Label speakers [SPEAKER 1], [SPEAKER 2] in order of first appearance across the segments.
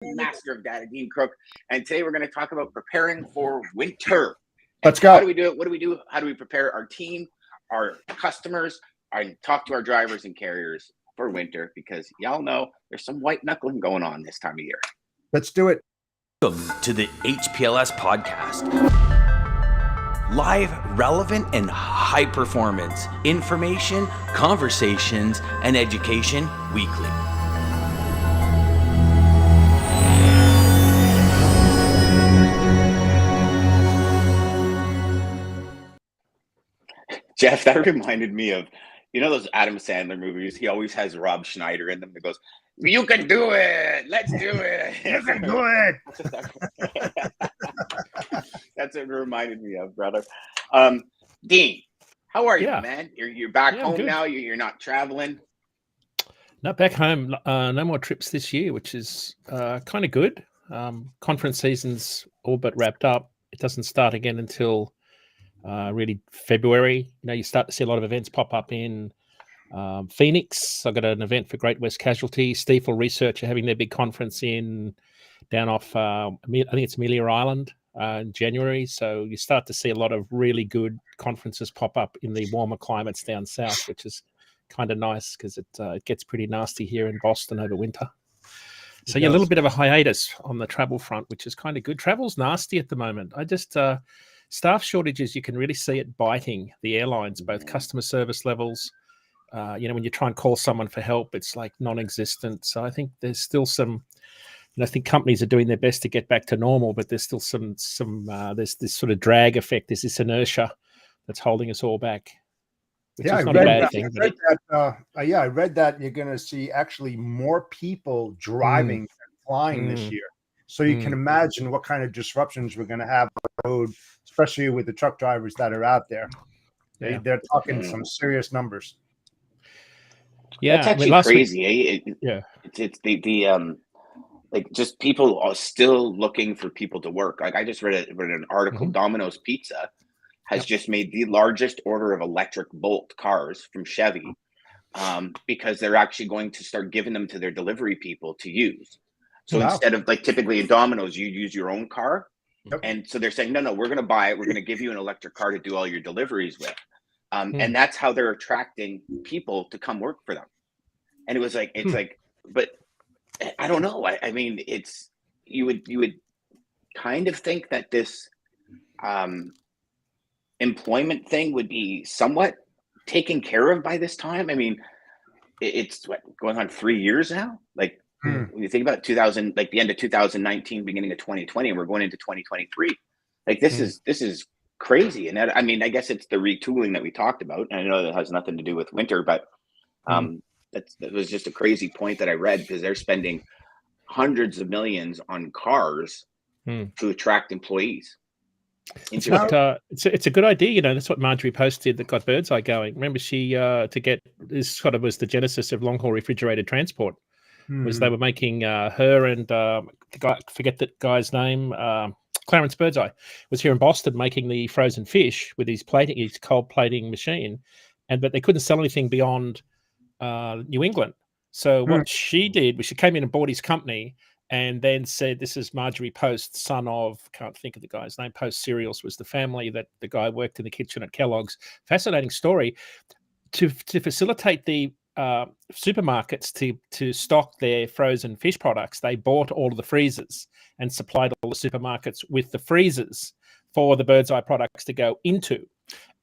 [SPEAKER 1] Master of Data, Dean Croke, and today we're going to talk about preparing for winter.
[SPEAKER 2] Let's go.
[SPEAKER 1] How do we do it? What do we do? How do we prepare our team, our customers, and talk to our drivers and carriers for winter? Because y'all know there's some white knuckling going on this time of year.
[SPEAKER 2] Let's do it.
[SPEAKER 3] Welcome to the HPLS podcast. Live, relevant, and high performance information, conversations, and education weekly.
[SPEAKER 1] Jeff, that reminded me of, you know, those Adam Sandler movies. He always has Rob Schneider in them that goes, "You can do it. Let's do it.
[SPEAKER 2] You can do it."
[SPEAKER 1] That's what it reminded me of, brother. Dean, how are you, man? You're back home now. You're not traveling.
[SPEAKER 4] Not back home. No more trips this year, which is kind of good. Conference season's all but wrapped up. It doesn't start again until really February. You know, you start to see a lot of events pop up in Phoenix. I've got an event for Great West Casualty. Stiefel Research are having their big conference down off, I think it's Amelia Island in January. So you start to see a lot of really good conferences pop up in the warmer climates down south, which is kind of nice because it gets pretty nasty here in Boston over winter. So yeah, a little bit of a hiatus on the travel front, which is kind of good. Travel's nasty at the moment. I just staff shortages, you can really see it biting the airlines, both customer service levels. When you try and call someone for help, it's like non-existent. So I think there's still some, I think companies are doing their best to get back to normal, but there's still there's this sort of drag effect. There's this inertia that's holding us all back.
[SPEAKER 2] I read that you're going to see actually more people driving and flying this year. So you can imagine what kind of disruptions we're going to have on the road, especially with the truck drivers that are out there. They're talking some serious numbers.
[SPEAKER 1] Yeah, that's actually crazy. It's the like just people are still looking for people to work. Like I just read an article. Domino's Pizza has just made the largest order of electric Bolt cars from Chevy because they're actually going to start giving them to their delivery people to use. So instead of like typically at Domino's, you use your own car. Yep. And so they're saying, no, we're going to buy it. We're going to give you an electric car to do all your deliveries with. And that's how they're attracting people to come work for them. And it was like, but I don't know. I mean, you would kind of think that this employment thing would be somewhat taken care of by this time. I mean, it's going on 3 years now. Like, when you think about 2000, like the end of 2019, beginning of 2020, and we're going into 2023, like this is crazy. And I mean, I guess it's the retooling that we talked about. And I know that has nothing to do with winter, but that was just a crazy point that I read because they're spending hundreds of millions on cars to attract employees.
[SPEAKER 4] It's a good idea, you know. That's what Marjorie Post did that got Birdseye going. Remember, she this sort of was the genesis of long haul refrigerated transport. Was they were making her and the guy, forget that guy's name, Clarence Birdseye, was here in Boston making the frozen fish with his cold plating machine, but they couldn't sell anything beyond New England. So what she did was she came in and bought his company and then said, "This is Marjorie Post, son of," can't think of the guy's name, Post Cereals was the family that the guy worked in the kitchen at Kellogg's. Fascinating story. To facilitate the supermarkets to stock their frozen fish products, they bought all of the freezers and supplied all the supermarkets with the freezers for the Birdseye products to go into.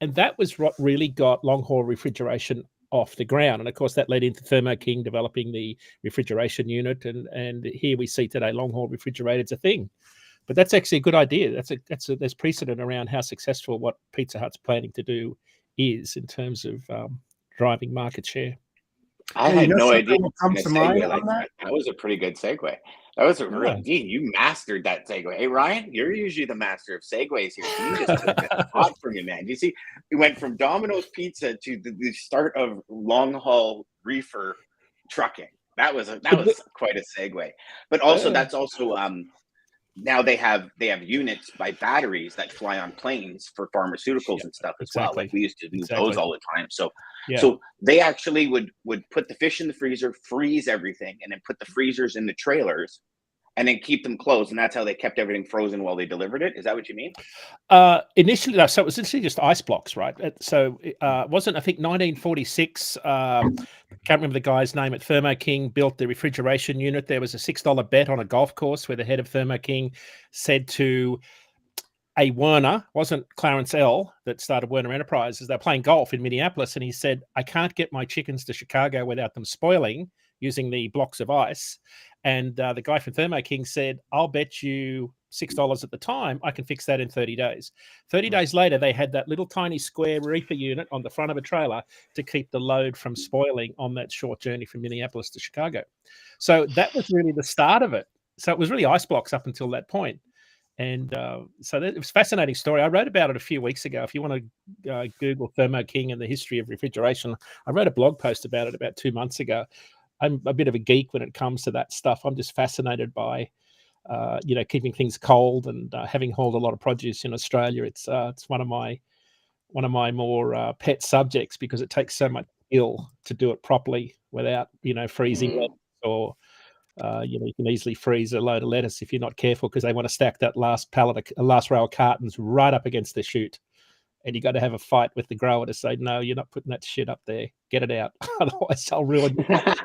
[SPEAKER 4] And that was what really got long haul refrigeration off the ground. And of course, that led into Thermo King developing the refrigeration unit. And here we see today long haul refrigerated is a thing. But that's actually a good idea. There's precedent around how successful what Pizza Hut's planning to do is in terms of driving market share.
[SPEAKER 1] I had no idea. Comes to mind that was a pretty good segue. That was a real Dean. You mastered that segue. Hey, Ryan, you're usually the master of segues here. You just took it hot from you, man. You see, we went from Domino's Pizza to the start of long haul reefer trucking. That was quite a segue. But also, that's also now they have units by batteries that fly on planes for pharmaceuticals and stuff as well. Like we used to do those all the time. So they actually would put the fish in the freezer, freeze everything, and then put the freezers in the trailers and then keep them closed, and that's how they kept everything frozen while they delivered it. Is that what you mean?
[SPEAKER 4] Initially, no, so it was initially just ice blocks, right? So it wasn't, I think, 1946. Can't remember the guy's name at Thermo King built the refrigeration unit. There was a $6 bet on a golf course where the head of Thermo King said to a Werner, wasn't Clarence L. that started Werner Enterprises. They're playing golf in Minneapolis, and he said, "I can't get my chickens to Chicago without them spoiling using the blocks of ice." And the guy from Thermo King said, "I'll bet you $6 at the time. I can fix that in 30 days." 30 days later, they had that little tiny square reefer unit on the front of a trailer to keep the load from spoiling on that short journey from Minneapolis to Chicago. So that was really the start of it. So it was really ice blocks up until that point. And so it was a fascinating story. I wrote about it a few weeks ago. If you want to Google Thermo King and the history of refrigeration, I wrote a blog post about it about 2 months ago. I'm a bit of a geek when it comes to that stuff. I'm just fascinated by, keeping things cold, and having hauled a lot of produce in Australia. It's one of my more pet subjects, because it takes so much skill to do it properly without, freezing or. You can easily freeze a load of lettuce if you're not careful, because they want to stack that last row of cartons right up against the chute. And you got to have a fight with the grower to say, "No, you're not putting that shit up there. Get it out. Otherwise I'll ruin it."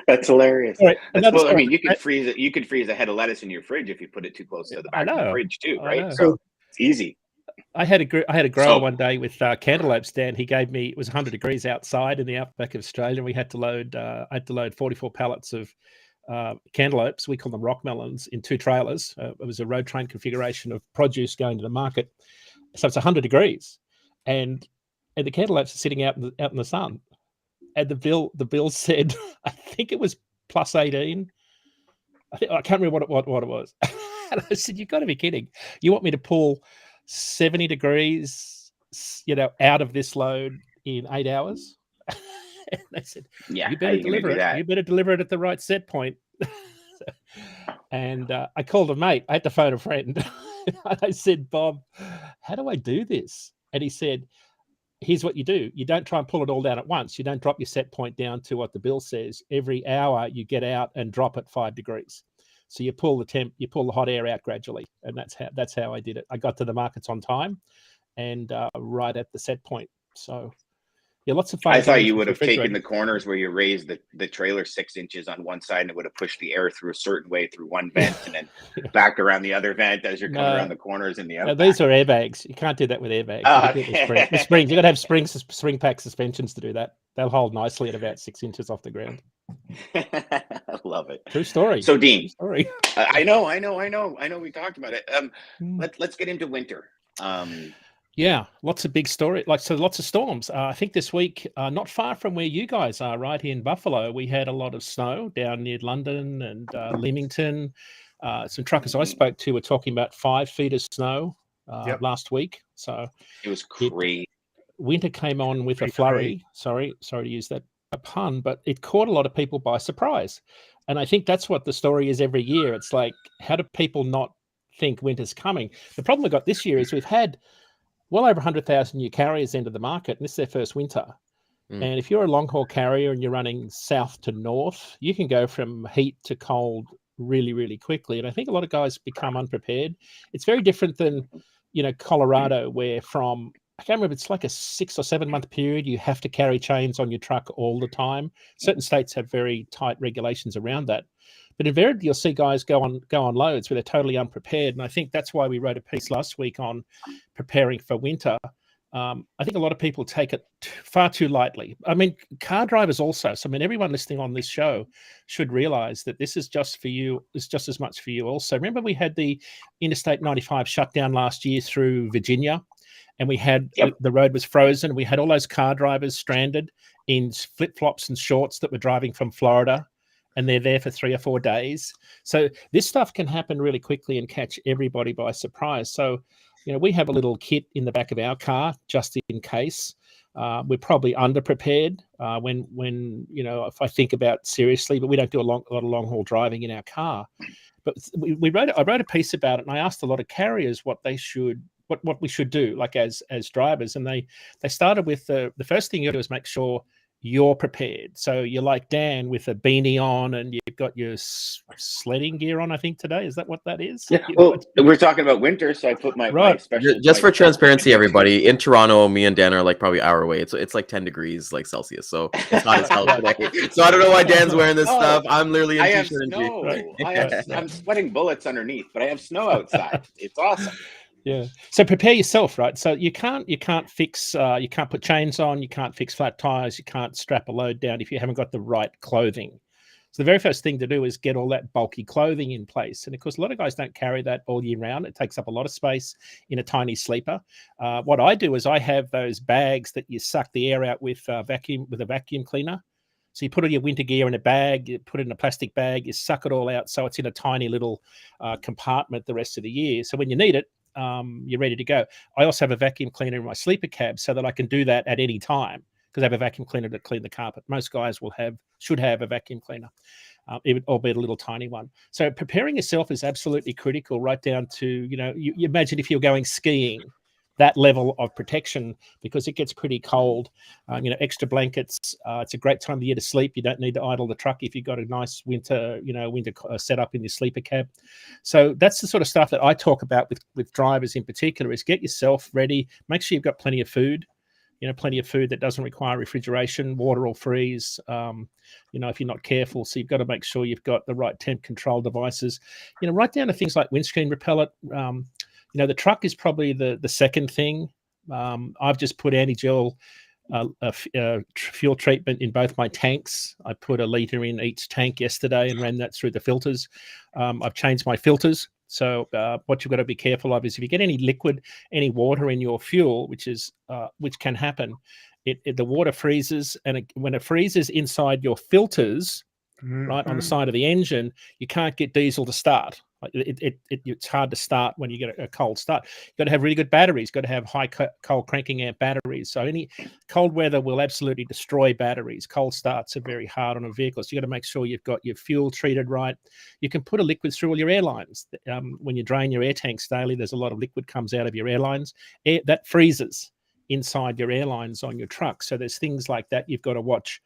[SPEAKER 1] That's hilarious.
[SPEAKER 4] Right,
[SPEAKER 1] I mean, you could freeze it. You could freeze a head of lettuce in your fridge if you put it too close to the back of the fridge too, right? So it's easy.
[SPEAKER 4] I had a grower one day with cantaloupe stand. He gave me, it was 100 degrees outside in the outback of Australia. We had to load, I had to load 44 pallets of cantaloupes. We call them rock melons, in 2 trailers. It was a road train configuration of produce going to the market. So it's 100 degrees, and the cantaloupes are sitting out in the sun. And the bill said, I think it was plus 18. I can't remember what it was. And I said, "You've got to be kidding. You want me to pull 70 degrees, out of this load in 8 hours?" And they said,
[SPEAKER 1] "Yeah,
[SPEAKER 4] you better deliver it. You better deliver it at the right set point." And I called a mate. I had to phone a friend. And I said, "Bob, how do I do this?" And he said, "Here's what you do. You don't try and pull it all down at once. You don't drop your set point down to what the bill says. Every hour you get out and drop it 5 degrees. So you pull the hot air out gradually." And that's how I did it. I got to the markets on time, and right at the set point. So yeah, lots of fun.
[SPEAKER 1] I thought you would have taken the corners where you raised the trailer 6 inches on one side, and it would have pushed the air through a certain way through one vent, and then back around the other vent as you're coming around the corners in the outback.
[SPEAKER 4] No, these are airbags. You can't do that with airbags. The springs. You got to have spring pack suspensions to do that. They'll hold nicely at about 6 inches off the ground.
[SPEAKER 1] I love it.
[SPEAKER 4] True story.
[SPEAKER 1] So Dean,
[SPEAKER 4] story.
[SPEAKER 1] I know. We talked about it. Let's get into winter.
[SPEAKER 4] Yeah, lots of big story, lots of storms. I think this week, not far from where you guys are, right here in Buffalo, we had a lot of snow down near London and Leamington. Some truckers I spoke to were talking about 5 feet of snow last week. So
[SPEAKER 1] it was crazy.
[SPEAKER 4] Winter came on with a flurry. Sorry to use that pun, but it caught a lot of people by surprise. And I think that's what the story is every year. It's like, how do people not think winter's coming? The problem we got this year is we've had well over 100,000 new carriers enter the market, and this is their first winter. And if you're a long haul carrier and you're running south to north, you can go from heat to cold really, really quickly. And I think a lot of guys become unprepared. It's very different than, Colorado, where from, I can't remember, it's like a 6 or 7 month period, you have to carry chains on your truck all the time. Certain states have very tight regulations around that. But invariably, you'll see guys go on loads where they're totally unprepared. And I think that's why we wrote a piece last week on preparing for winter. I think a lot of people take it far too lightly. I mean, car drivers also. So, I mean, everyone listening on this show should realize that this is just for you. It's just as much for you also. Remember, we had the Interstate 95 shutdown last year through Virginia, and we had the road was frozen. We had all those car drivers stranded in flip-flops and shorts that were driving from Florida, and they're there for 3 or 4 days. So this stuff can happen really quickly and catch everybody by surprise. So, we have a little kit in the back of our car just in case. We're probably underprepared when if I think about seriously, but we don't do a lot of long haul driving in our car. But I wrote a piece about it, and I asked a lot of carriers what we should do, like as drivers. And they started with the first thing you do is make sure you're prepared. So you're like Dan with a beanie on, and you've got your sledding gear on, I think, today. Is that what that is?
[SPEAKER 1] Yeah. Well, we're talking about winter, so I put my special.
[SPEAKER 5] Just for transparency, everybody, in Toronto, me and Dan are like probably hour away. It's like 10 degrees like Celsius, so it's hot as hell today. So I don't know why Dan's wearing this stuff. I'm literally in t-shirt and jeans.
[SPEAKER 1] I'm sweating bullets underneath, but I have snow outside. It's awesome.
[SPEAKER 4] Yeah. So prepare yourself, right? So you can't fix, you can't put chains on, you can't fix flat tires, you can't strap a load down if you haven't got the right clothing. So the very first thing to do is get all that bulky clothing in place. And of course, a lot of guys don't carry that all year round. It takes up a lot of space in a tiny sleeper. What I do is I have those bags that you suck the air out with a vacuum cleaner. So you put all your winter gear in a bag, you put it in a plastic bag, you suck it all out so it's in a tiny little compartment the rest of the year. So when you need it, you're ready to go. I also have a vacuum cleaner in my sleeper cab so that I can do that at any time because I have a vacuum cleaner to clean the carpet. Most guys should have a vacuum cleaner, albeit a little tiny one. So preparing yourself is absolutely critical, right down to, you imagine if you're going skiing, that level of protection, because it gets pretty cold. Extra blankets. It's a great time of the year to sleep. You don't need to idle the truck if you've got a nice winter setup in your sleeper cab. So that's the sort of stuff that I talk about with drivers in particular, is get yourself ready. Make sure you've got plenty of food. Plenty of food that doesn't require refrigeration. Water will freeze, if you're not careful. So you've got to make sure you've got the right temp control devices, right down to things like windscreen repellent. The truck is probably the second thing. I've just put anti-gel fuel treatment in both my tanks. I put 1 liter in each tank yesterday and ran that through the filters. I've changed my filters. So what you've got to be careful of is if you get any liquid, any water in your fuel, which can happen, the water freezes, and when it freezes inside your filters, right on the side of the engine, you can't get diesel to start. It's hard to start when you get a cold start. You've got to have really good batteries. You've got to have high cold cranking amp batteries. So any cold weather will absolutely destroy batteries. Cold starts are very hard on a vehicle. So you've got to make sure you've got your fuel treated right. You can put a liquid through all your airlines. When you drain your air tanks daily, there's a lot of liquid comes out of your airlines. That freezes inside your airlines on your truck. So there's things like that you've got to watch.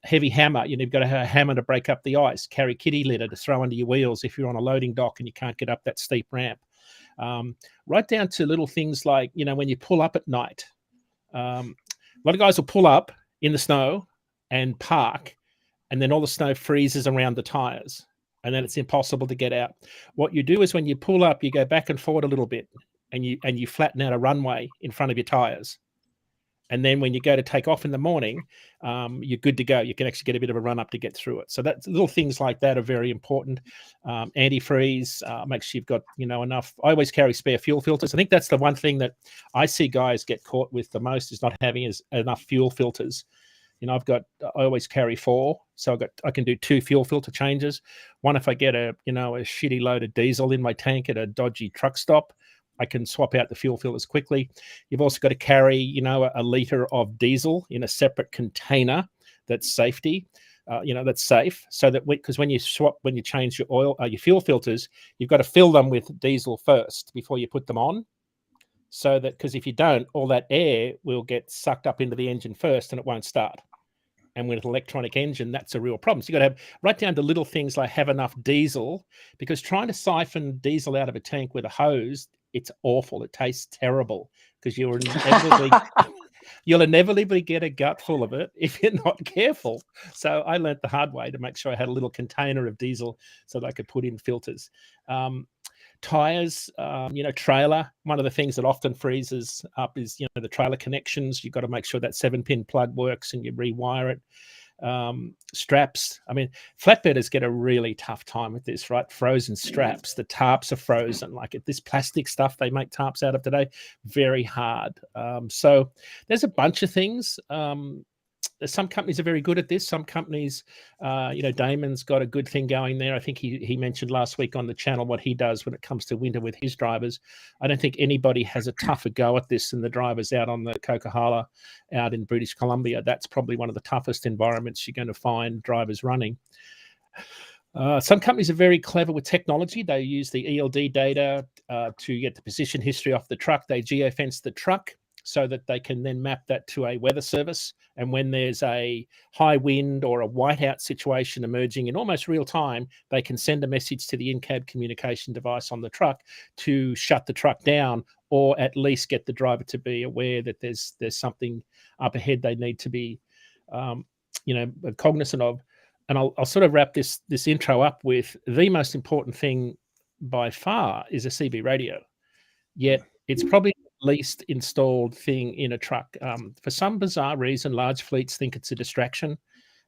[SPEAKER 4] Heavy hammer, you've got to have a hammer to break up the ice. Carry kitty litter to throw under your wheels if you're on a loading dock and you can't get up that steep ramp. Right down to little things like, when you pull up at night. A lot of guys will pull up in the snow and park, and then all the snow freezes around the tires, and then it's impossible to get out. What you do is when you pull up, you go back and forward a little bit, and you flatten out a runway in front of your tires. And then when you go to take off in the morning, you're good to go. You can actually get a bit of a run up to get through it. So that's little things like that are very important. Antifreeze, make sure you've got, enough. I always carry spare fuel filters. I think that's the one thing that I see guys get caught with the most, is not having enough fuel filters. I always carry 4. So I can do 2 fuel filter changes. One, if I get a shitty load of diesel in my tank at a dodgy truck stop, I can swap out the fuel filters quickly. You've also got to carry, 1 liter of diesel in a separate container that's safety, that's safe. So that because when you change your fuel filters, you've got to fill them with diesel first before you put them on. So that, because if you don't, all that air will get sucked up into the engine first and it won't start. And with an electronic engine, that's a real problem. So you've got to have right down to little things like have enough diesel, because trying to siphon diesel out of a tank with a hose, it's awful. It tastes terrible because you'll inevitably get a gut full of it if you're not careful. So I learned the hard way to make sure I had a little container of diesel so that I could put in filters. Tires, trailer. One of the things that often freezes up is, the trailer connections. You've got to make sure that 7-pin plug works and you rewire it. Straps. I mean, flatbedders get a really tough time with this, right? Frozen straps. The tarps are frozen. Like this plastic stuff they make tarps out of today, very hard. So there's a bunch of things. Some companies are very good at this. Some companies, Daman's got a good thing going there. I think he mentioned last week on the channel what he does when it comes to winter with his drivers. I don't think anybody has a tougher go at this than the drivers out on the Coquihalla out in British Columbia. That's probably one of the toughest environments you're going to find drivers running. Some companies are very clever with technology. They use the ELD data to get the position history off the truck. They geofence the truck so that they can then map that to a weather service. And when there's a high wind or a whiteout situation emerging in almost real time, they can send a message to the in-cab communication device on the truck to shut the truck down, or at least get the driver to be aware that there's something up ahead they need to be cognizant of. And I'll sort of wrap this intro up with the most important thing by far is a CB radio. Yet it's probably the least installed thing in a truck. For some bizarre reason, large fleets think it's a distraction.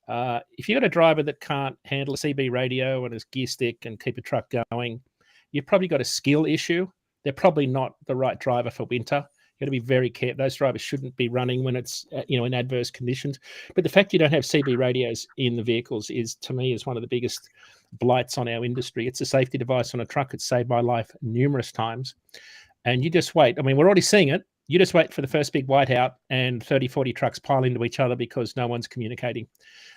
[SPEAKER 4] If you've got a driver that can't handle a CB radio and his gear stick and keep a truck going, you've probably got a skill issue. They're probably not the right driver for winter. Got to be very careful. Those drivers shouldn't be running when it's in adverse conditions. But the fact you don't have CB radios in the vehicles is, to me, is one of the biggest blights on our industry. It's a safety device on a truck. It's saved my life numerous times. And you just wait. I mean, we're already seeing it. You just wait for the first big whiteout and 30, 40 trucks pile into each other because no one's communicating.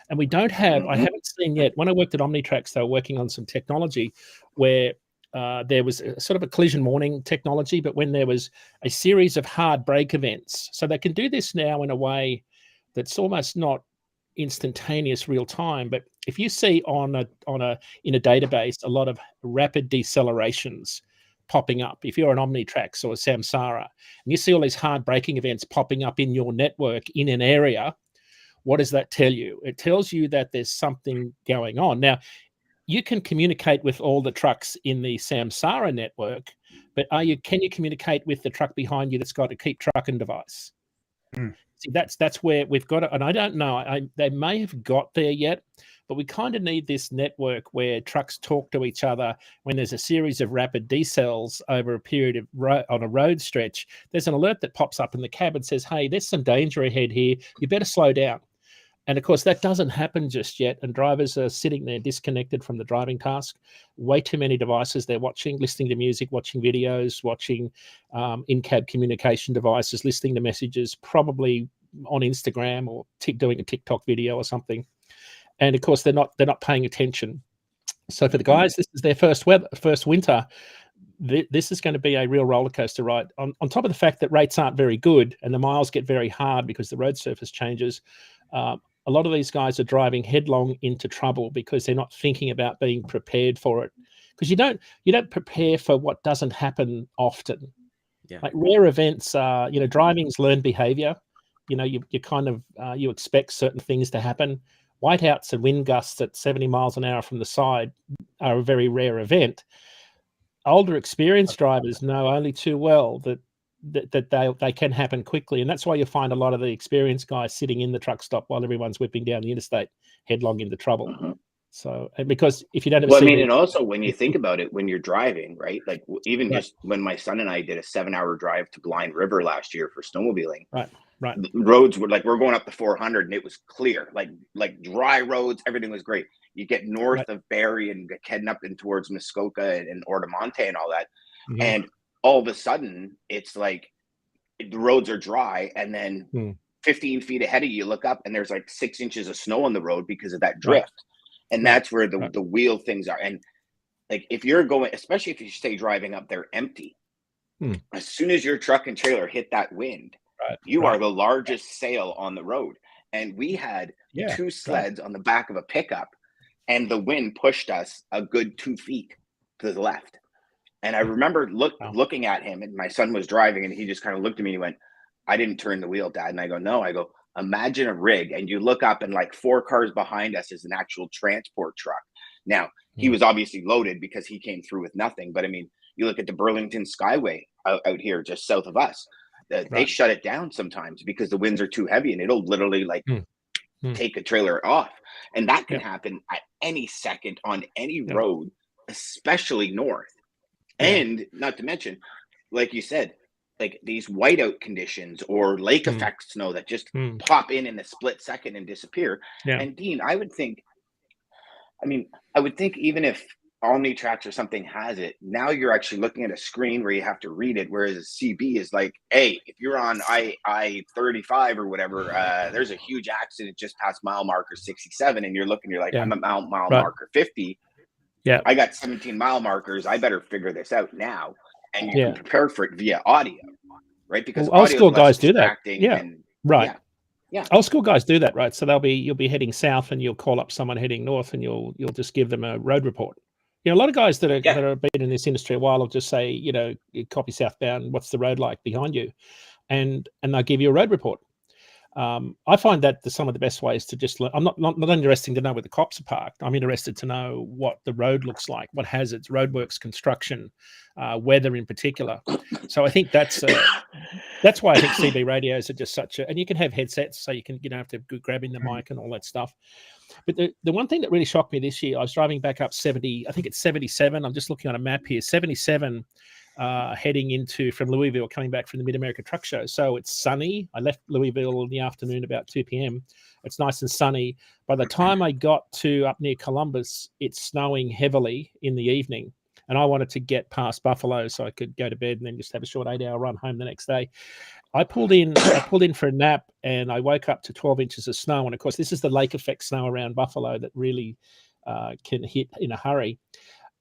[SPEAKER 4] And we don't have, I haven't seen yet, when I worked at Omnitrax, they were working on some technology where there was a sort of a collision warning technology, but when there was a series of hard brake events. So they can do this now in a way that's almost not instantaneous real time. But if you see in a database a lot of rapid decelerations popping up, if you're an Omnitrax or a Samsara, and you see all these hard braking events popping up in your network in an area, what does that tell you? It tells you that there's something going on. Now, you can communicate with all the trucks in the Samsara network, but can you communicate with the truck behind you that's got a keep trucking device? See, that's where we've got it. And I don't know, they may have got there yet, but we kind of need this network where trucks talk to each other when there's a series of rapid decels over a period of on a road stretch. There's an alert that pops up in the cab and says, hey, there's some danger ahead here. You better slow down. And of course, that doesn't happen just yet. And drivers are sitting there disconnected from the driving task. Way too many devices they're watching, listening to music, watching videos, watching in-cab communication devices, listening to messages, probably on Instagram or doing a TikTok video or something. And of course, they're not paying attention. So for the guys, this is their first winter. This is going to be a real roller coaster ride. On top of the fact that rates aren't very good and the miles get very hard because the road surface changes. A lot of these guys are driving headlong into trouble because they're not thinking about being prepared for it. Because you don't prepare for what doesn't happen often. Yeah. Like rare events are, driving's learned behavior. You kind of you expect certain things to happen. Whiteouts and wind gusts at 70 miles an hour from the side are a very rare event. Older, experienced drivers know only too well that they can happen quickly. And that's why you find a lot of the experienced guys sitting in the truck stop while everyone's whipping down the interstate headlong into trouble. So, and because if you don't have
[SPEAKER 1] and also when you think about it, when you're driving, right? Like even just when my son and I did a 7-hour drive to Blind River last year for snowmobiling,
[SPEAKER 4] right.
[SPEAKER 1] The roads were we're going up the 400 and it was clear, like dry roads. Everything was great. You get north of Barrie and get heading up in towards Muskoka and Ordamonte and all that. Mm-hmm. And all of a sudden it's like the roads are dry. And then 15 feet ahead of you, look up and there's like 6 inches of snow on the road because of that drift. Right. And that's where the wheel things are. And like, if you're going, especially if you stay driving up there empty, as soon as your truck and trailer hit that wind, you are the largest sail on the road. And we had 2 sleds on the back of a pickup, and the wind pushed us a good 2 feet to the left. And I remember looking at him, and my son was driving, and he just kind of looked at me and he went, I didn't turn the wheel, Dad. And I go, no. I go, imagine a rig, and you look up and like 4 cars behind us is an actual transport truck. Now, he was obviously loaded because he came through with nothing. But I mean, you look at the Burlington Skyway out here just south of us. They shut it down sometimes because the winds are too heavy, and it'll literally take a trailer off. And that can happen at any second on any road, especially north. And not to mention, like you said, like these whiteout conditions or lake effect snow that just pop in a split second and disappear. And Dean, I would think even if Omnitrax or something has it, now you're actually looking at a screen where you have to read it, whereas a CB is like, hey, if you're on I-35 or whatever, there's a huge accident just past mile marker 67, and you're looking, you're like, I'm at mile marker 50. Yeah, I got 17 mile markers. I better figure this out now. And you can prepare for it via audio, right? Because
[SPEAKER 4] old school guys do that. Yeah,
[SPEAKER 1] and,
[SPEAKER 4] right.
[SPEAKER 1] Yeah.
[SPEAKER 4] Old school guys do that, right? So you'll be heading south, and you'll call up someone heading north, and you'll just give them a road report. You know, a lot of guys that have been in this industry a while will just say, you know, copy southbound, what's the road like behind you, and they'll give you a road report. I find that some of the best ways to just. I'm not interested to know where the cops are parked. I'm interested to know what the road looks like, what hazards, roadworks, construction, weather in particular. So I think that's why I think CB radios are just such a. And you can have headsets, so you don't have to be grabbing the mic and all that stuff. But the one thing that really shocked me this year, I was driving back up 70. I think it's 77. I'm just looking on a map here. 77. Heading from Louisville, coming back from the Mid-America Truck Show. So it's sunny. I left Louisville in the afternoon about 2 p.m. It's nice and sunny. By the time I got to up near Columbus, it's snowing heavily in the evening. And I wanted to get past Buffalo so I could go to bed and then just have a short 8-hour run home the next day. I pulled in for a nap, and I woke up to 12 inches of snow. And of course, this is the lake effect snow around Buffalo that really can hit in a hurry.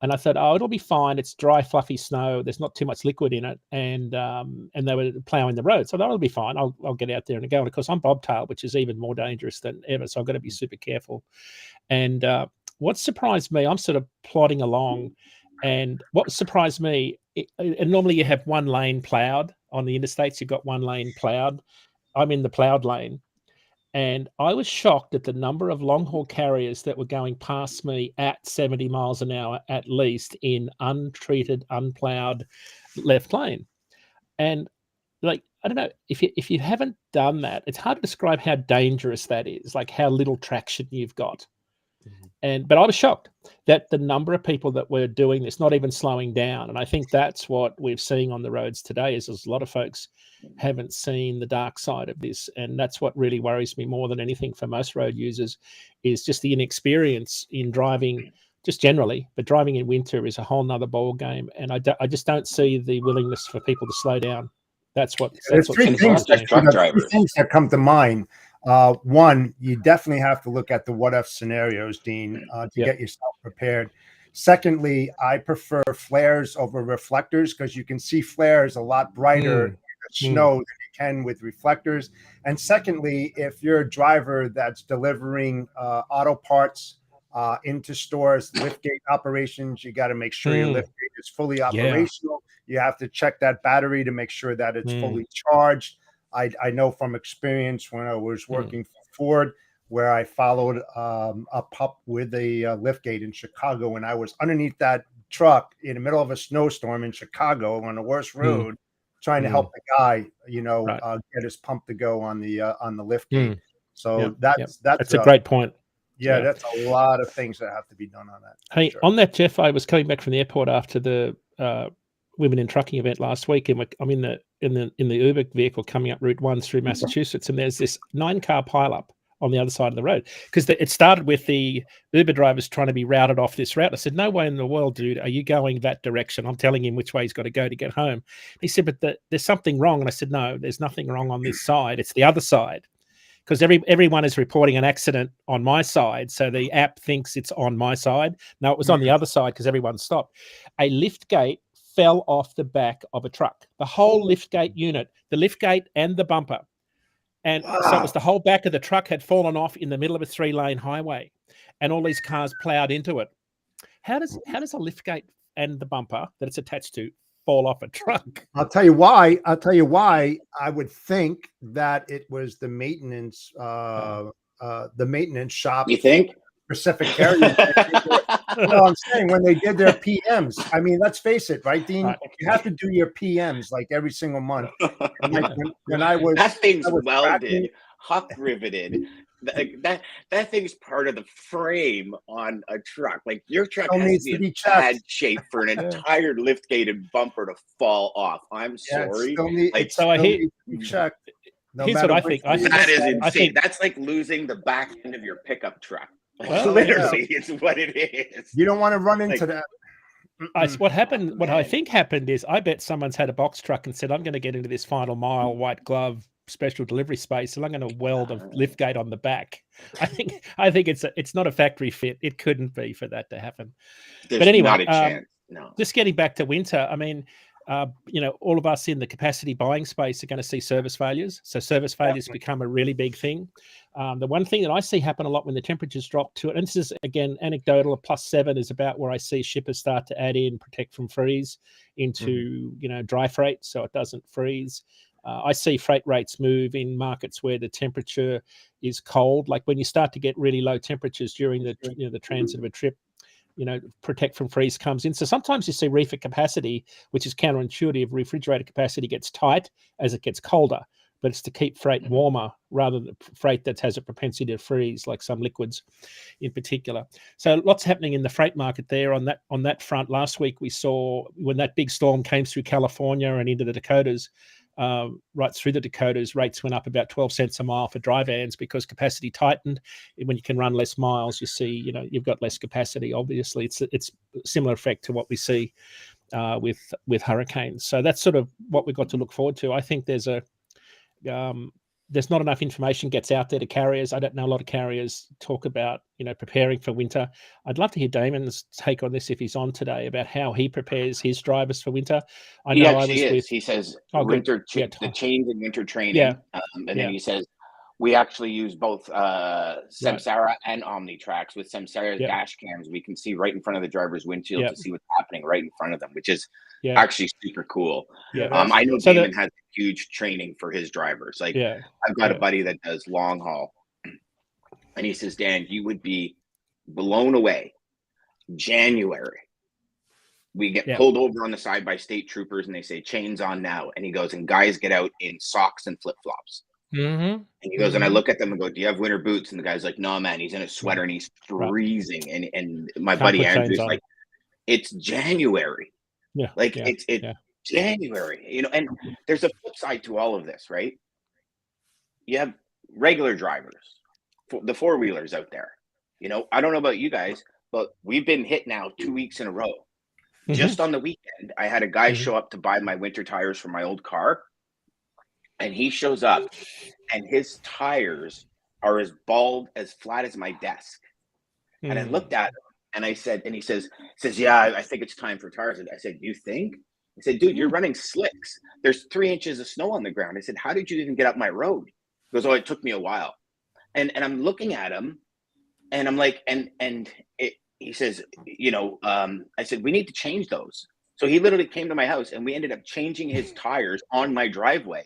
[SPEAKER 4] And I thought, it'll be fine. It's dry, fluffy snow. There's not too much liquid in it, and they were plowing the road, so that'll be fine. I'll get out there and go. And of course, I'm bobtail, which is even more dangerous than ever. So I've got to be super careful. And what surprised me, I'm sort of plodding along, and what surprised me, and normally you have one lane plowed on the interstates. You've got one lane plowed. I'm in the plowed lane. And I was shocked at the number of long-haul carriers that were going past me at 70 miles an hour, at least, in untreated, unplowed left lane. And like, I don't know, if you haven't done that, it's hard to describe how dangerous that is, like how little traction you've got. But I was shocked that the number of people that were doing this, not even slowing down. And I think that's what we're seeing on the roads today, is there's a lot of folks haven't seen the dark side of this. And that's what really worries me more than anything for most road users, is just the inexperience in driving just generally, but driving in winter is a whole nother ball game. And I just don't see the willingness for people to slow down. That's what
[SPEAKER 2] three things that come to mind. One, you definitely have to look at the what if scenarios, Dean, to get yourself prepared. Secondly, I prefer flares over reflectors, because you can see flares a lot brighter in the snow than you can with reflectors. And secondly, if you're a driver that's delivering auto parts into stores, liftgate operations, you got to make sure your liftgate is fully operational. You have to check that battery to make sure that it's fully charged. I know from experience when I was working for Ford, where I followed a pup with a liftgate in Chicago, and I was underneath that truck in the middle of a snowstorm in Chicago on the worst road, trying to help the guy, get his pump to go on the liftgate. So that's a
[SPEAKER 4] great point.
[SPEAKER 2] Yeah, that's a lot of things that have to be done on that.
[SPEAKER 4] Hey, on that, Jeff, I was coming back from the airport after the Women in Trucking event last week, and I'm in the Uber vehicle coming up Route 1 through Massachusetts, and there's this 9-car pileup on the other side of the road, because it started with the Uber drivers trying to be routed off this route. I said, no way in the world, dude, are you going that direction? I'm telling him which way he's got to go to get home. He said, but there's something wrong. And I said, no, there's nothing wrong on this side. It's the other side. Because everyone is reporting an accident on my side, so the app thinks it's on my side. No, it was on the other side because everyone stopped. A lift gate fell off the back of a truck. The whole lift gate unit, the lift gate and the bumper. And so it was the whole back of the truck had fallen off in the middle of a 3-lane highway, and all these cars plowed into it. How does a lift gate and the bumper that it's attached to fall off a truck?
[SPEAKER 2] I'll tell you why. I would think that it was the maintenance shop.
[SPEAKER 1] You think?
[SPEAKER 2] Pacific Carrier. No, I'm saying when they did their PMs. I mean, let's face it, right, Dean? Right. You have to do your PMs like every single month. And like when I was
[SPEAKER 1] that thing's welded, huck riveted. That thing's part of the frame on a truck. Like your truck has to be in bad shape for an entire liftgate and bumper to fall off. I'm sorry.
[SPEAKER 2] Here's what I think.
[SPEAKER 1] That is insane. That's like losing the back end of your pickup truck. Literally, it's what it is.
[SPEAKER 2] You don't want to run into that.
[SPEAKER 4] What I think happened is, I bet someone's had a box truck and said, I'm going to get into this final mile white glove special delivery space, and I'm going to weld a lift gate on the back. I think it's not a factory fit. It couldn't be for that to happen.
[SPEAKER 1] There's
[SPEAKER 4] but anyway,
[SPEAKER 1] not a chance. No.
[SPEAKER 4] Just getting back to winter. I mean, all of us in the capacity buying space are going to see service failures. So service failures become a really big thing. The one thing that I see happen a lot when the temperatures drop to it, and this is again anecdotal, a +7 is about where I see shippers start to add in protect from freeze into dry freight, so it doesn't freeze. I see freight rates move in markets where the temperature is cold, like when you start to get really low temperatures during the transit of a trip. Protect from freeze comes in. So sometimes you see reefer capacity, which is counterintuitive. Refrigerator capacity gets tight as it gets colder, but it's to keep freight warmer rather than freight that has a propensity to freeze, like some liquids in particular. So lots happening in the freight market there on that front. Last week we saw when that big storm came through California and into the Dakotas, right through the Dakotas, rates went up about 12 cents a mile for dry vans because capacity tightened. When you can run less miles, you see, you've got less capacity. Obviously, it's a similar effect to what we see with hurricanes. So that's sort of what we've got to look forward to. I think there's not enough information gets out there to carriers. I don't know a lot of carriers talk about, preparing for winter. I'd love to hear Damon's take on this if he's on today about how he prepares his drivers for winter. I know
[SPEAKER 1] he says the change in winter training. And then he says, we actually use both Samsara and Omnitrax. With Samsara's dash cams, we can see right in front of the driver's windshield to see what's happening right in front of them, which is actually super cool. I know Daman has huge training for his drivers. Like I've got a buddy that does long haul, and he says, Dan, you would be blown away. January, we get pulled over on the side by state troopers, and they say chains on now. And he goes, and guys get out in socks and flip flops. And he goes, and I look at them and go, do you have winter boots? And the guy's like, no, man, he's in a sweater and he's freezing. And my buddy Andrew's like, it's January. It's January, and there's a flip side to all of this, right? You have regular drivers, the four-wheelers out there. I don't know about you guys, but we've been hit now 2 weeks in a row. Just on the weekend, I had a guy show up to buy my winter tires for my old car. And he shows up and his tires are as bald, as flat as my desk. And I looked at him and I said, and he says, yeah, I think it's time for tires. And I said, you think? I said, dude, you're running slicks. There's 3 inches of snow on the ground. I said, how did you even get up my road? He goes, oh, it took me a while. And I'm looking at him and I'm like, he says, I said, we need to change those. So he literally came to my house and we ended up changing his tires on my driveway.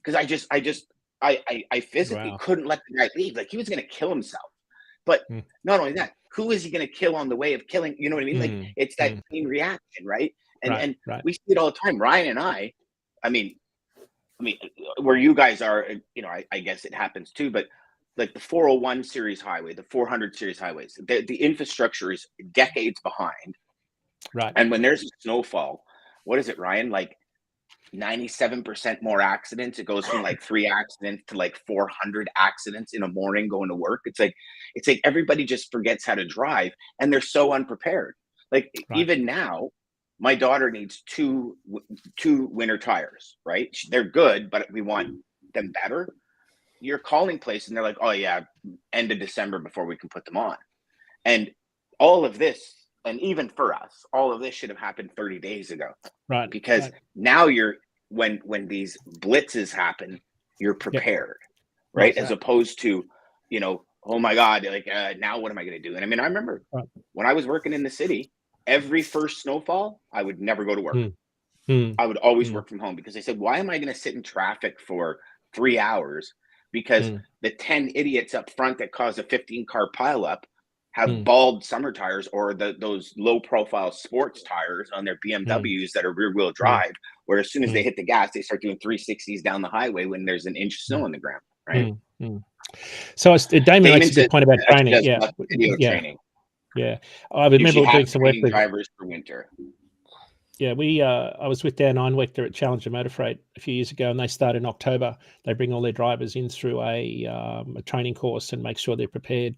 [SPEAKER 1] Because I physically couldn't let the guy leave. Like he was going to kill himself. But not only that, who is he going to kill on the way of killing? You know what I mean? Like it's that chain reaction, right? And we see it all the time. Ryan and I mean, where you guys are, I guess it happens too. But like the 401 series highway, the 400 series highways, the infrastructure is decades behind.
[SPEAKER 4] Right.
[SPEAKER 1] And when there's a snowfall, what is it, Ryan? Like 97% more accidents. It goes from like 3 accidents to like 400 accidents in a morning going to work. It's like everybody just forgets how to drive and they're so unprepared. Like even now, my daughter needs two winter tires, right? They're good, but we want them better. You're calling place and they're like, oh yeah, end of December before we can put them on. And all of this, and even for us, all of this should have happened 30 days ago.
[SPEAKER 4] Right.
[SPEAKER 1] Because now when these blitzes happen, you're prepared, right? As opposed to, oh my God, like now what am I going to do? And I mean, I remember when I was working in the city, every first snowfall, I would never go to work. I would always work from home because I said, why am I going to sit in traffic for 3 hours? Because the 10 idiots up front that cause a 15-car pileup have bald summer tires or those low-profile sports tires on their BMWs that are rear-wheel drive, where as soon as they hit the gas, they start doing 360s down the highway when there's an inch of snow on the ground, right?
[SPEAKER 4] So Daman makes a good point about training.
[SPEAKER 1] Training.
[SPEAKER 4] Yeah, I remember doing some work with
[SPEAKER 1] drivers for winter.
[SPEAKER 4] Yeah, I was with Dan Einwechter at Challenger Motor Freight a few years ago, and they start in October. They bring all their drivers in through a training course and make sure they're prepared.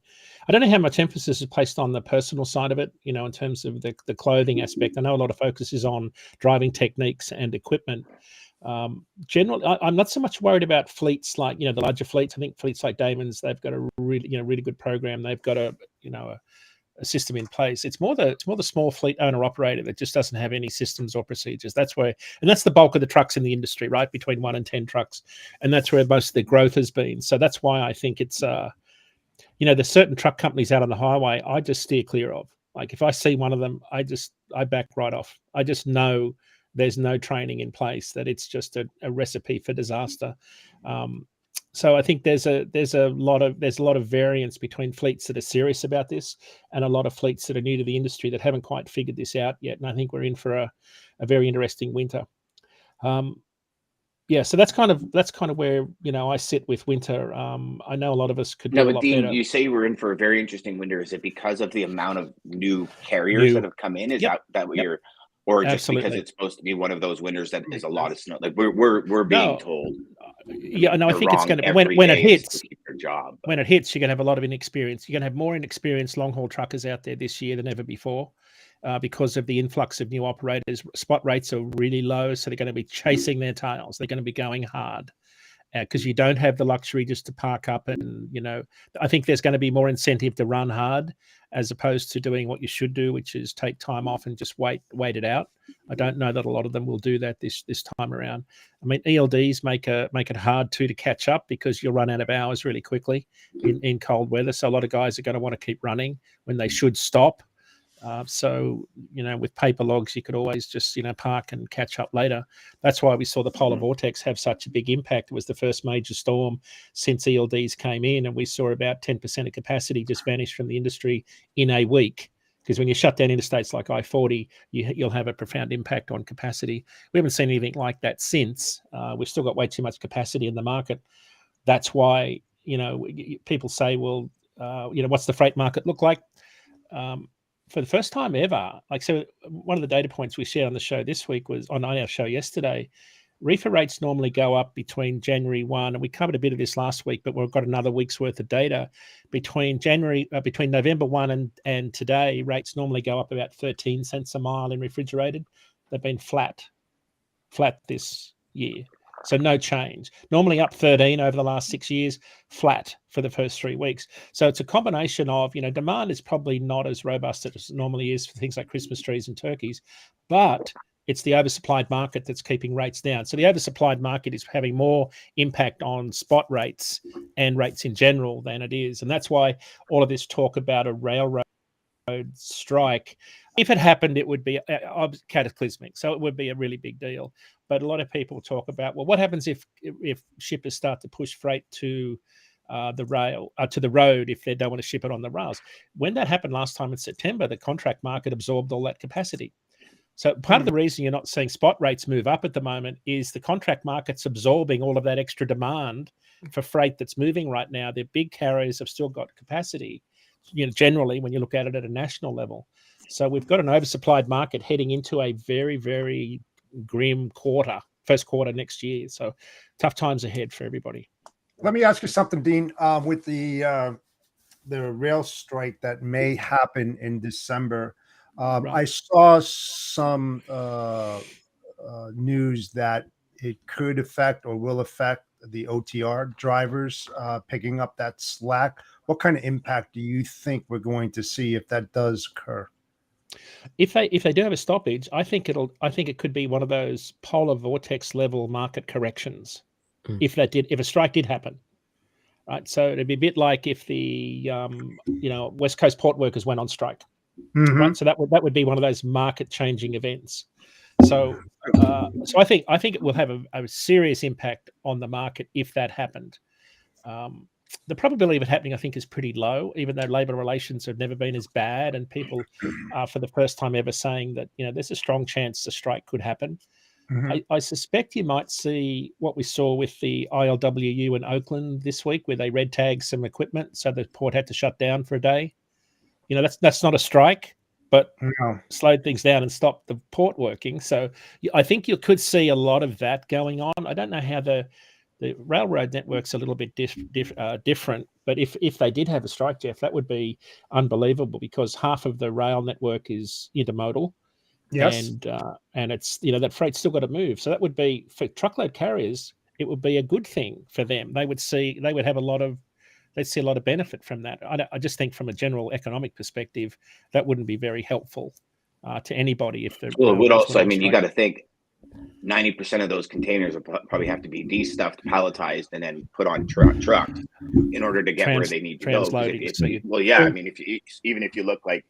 [SPEAKER 4] I don't know how much emphasis is placed on the personal side of it, in terms of the clothing aspect. I know a lot of focus is on driving techniques and equipment. Generally, I'm not so much worried about fleets like, the larger fleets. I think fleets like Damon's, they've got a really good program. They've got a system in place. It's more the small fleet owner operator that just doesn't have any systems or procedures. That's the bulk of the trucks in the industry, right? Between 1 and 10 trucks. And that's where most of the growth has been. So that's why I think it's, there's certain truck companies out on the highway I just steer clear of. Like if I see one of them, I back right off. I just know there's no training in place, that it's just a recipe for disaster. So I think there's a lot of variance between fleets that are serious about this and a lot of fleets that are new to the industry that haven't quite figured this out yet. And I think we're in for a very interesting winter. So that's kind of where I sit with winter. I know a lot of us could do a lot
[SPEAKER 1] Dean,
[SPEAKER 4] better.
[SPEAKER 1] you say we're in for a very interesting winter. Is it because of the amount of new carriers that have come in? Is that what you're, or just because it's supposed to be one of those winters that is a lot of snow? Like we're being told.
[SPEAKER 4] Yeah, no, I think it's going to when it hits. When it hits, you're going to have a lot of inexperience. You're going to have more inexperienced long haul truckers out there this year than ever before, because of the influx of new operators. Spot rates are really low, so they're going to be chasing their tails. They're going to be going hard because you don't have the luxury just to park up and I think there's going to be more incentive to run hard as opposed to doing what you should do, which is take time off and just wait it out. I don't know that a lot of them will do that this time around. I mean, ELDs make it hard to catch up because you'll run out of hours really quickly in cold weather. So a lot of guys are going to want to keep running when they should stop. So with paper logs, you could always just park and catch up later. That's why we saw the polar vortex have such a big impact. It was the first major storm since ELDs came in, and we saw about 10% of capacity just vanish from the industry in a week. Because when you shut down interstates like I-40, you'll have a profound impact on capacity. We haven't seen anything like that since. We've still got way too much capacity in the market. That's why people say, well, what's the freight market look like? For the first time ever, one of the data points we shared on the show this week was on our show yesterday. Reefer rates normally go up between January 1, and we covered a bit of this last week, but we've got another week's worth of data. Between November 1 and today, rates normally go up about 13 cents a mile in refrigerated. They've been flat this year. So no change. Normally up 13 over the last 6 years, flat for the first 3 weeks. So it's a combination of, demand is probably not as robust as it normally is for things like Christmas trees and turkeys, but it's the oversupplied market that's keeping rates down. So the oversupplied market is having more impact on spot rates and rates in general than it is. And that's why all of this talk about a railroad strike, if it happened, it would be cataclysmic. So it would be a really big deal. But a lot of people talk about, well, what happens if shippers start to push freight to the road if they don't want to ship it on the rails? When that happened last time in September, the contract market absorbed all that capacity. So part of the reason you're not seeing spot rates move up at the moment is the contract market's absorbing all of that extra demand for freight that's moving right now. The big carriers have still got capacity, generally when you look at it at a national level. So we've got an oversupplied market heading into a very, very grim first quarter next year. So tough times ahead for everybody.
[SPEAKER 2] Let me ask you something, Dean. With the rail strike that may happen in December, right. I saw some news that it could affect or will affect the OTR drivers picking up that slack. What kind of impact do you think we're going to see if that does occur?
[SPEAKER 4] If they do have a stoppage, I think it could be one of those polar vortex level market corrections. If a strike did happen, right? So it'd be a bit like if the West Coast port workers went on strike, right? So that would be one of those market changing events. So I think it will have a serious impact on the market if that happened. The probability of it happening, I think, is pretty low, even though labor relations have never been as bad, and people are for the first time ever saying that there's a strong chance a strike could happen. I suspect you might see what we saw with the ILWU in Oakland this week, where they red tagged some equipment, so the port had to shut down for a day. That's not a strike, but slowed things down and stopped the port working. So I think you could see a lot of that going on. I don't know how the railroad network's a little bit different, but if they did have a strike, Jeff, that would be unbelievable because half of the rail network is intermodal. Yes. And it's, that freight's still got to move. So that would be, for truckload carriers, it would be a good thing for them. They would have a lot of they'd see a lot of benefit from that. I just think from a general economic perspective, that wouldn't be very helpful to anybody if the
[SPEAKER 1] well, it would also. I mean, you got to think 90% of those containers will probably have to be de-stuffed, palletized, and then put on trucked in order to get where they need to go. Well, yeah, I mean, even if you look like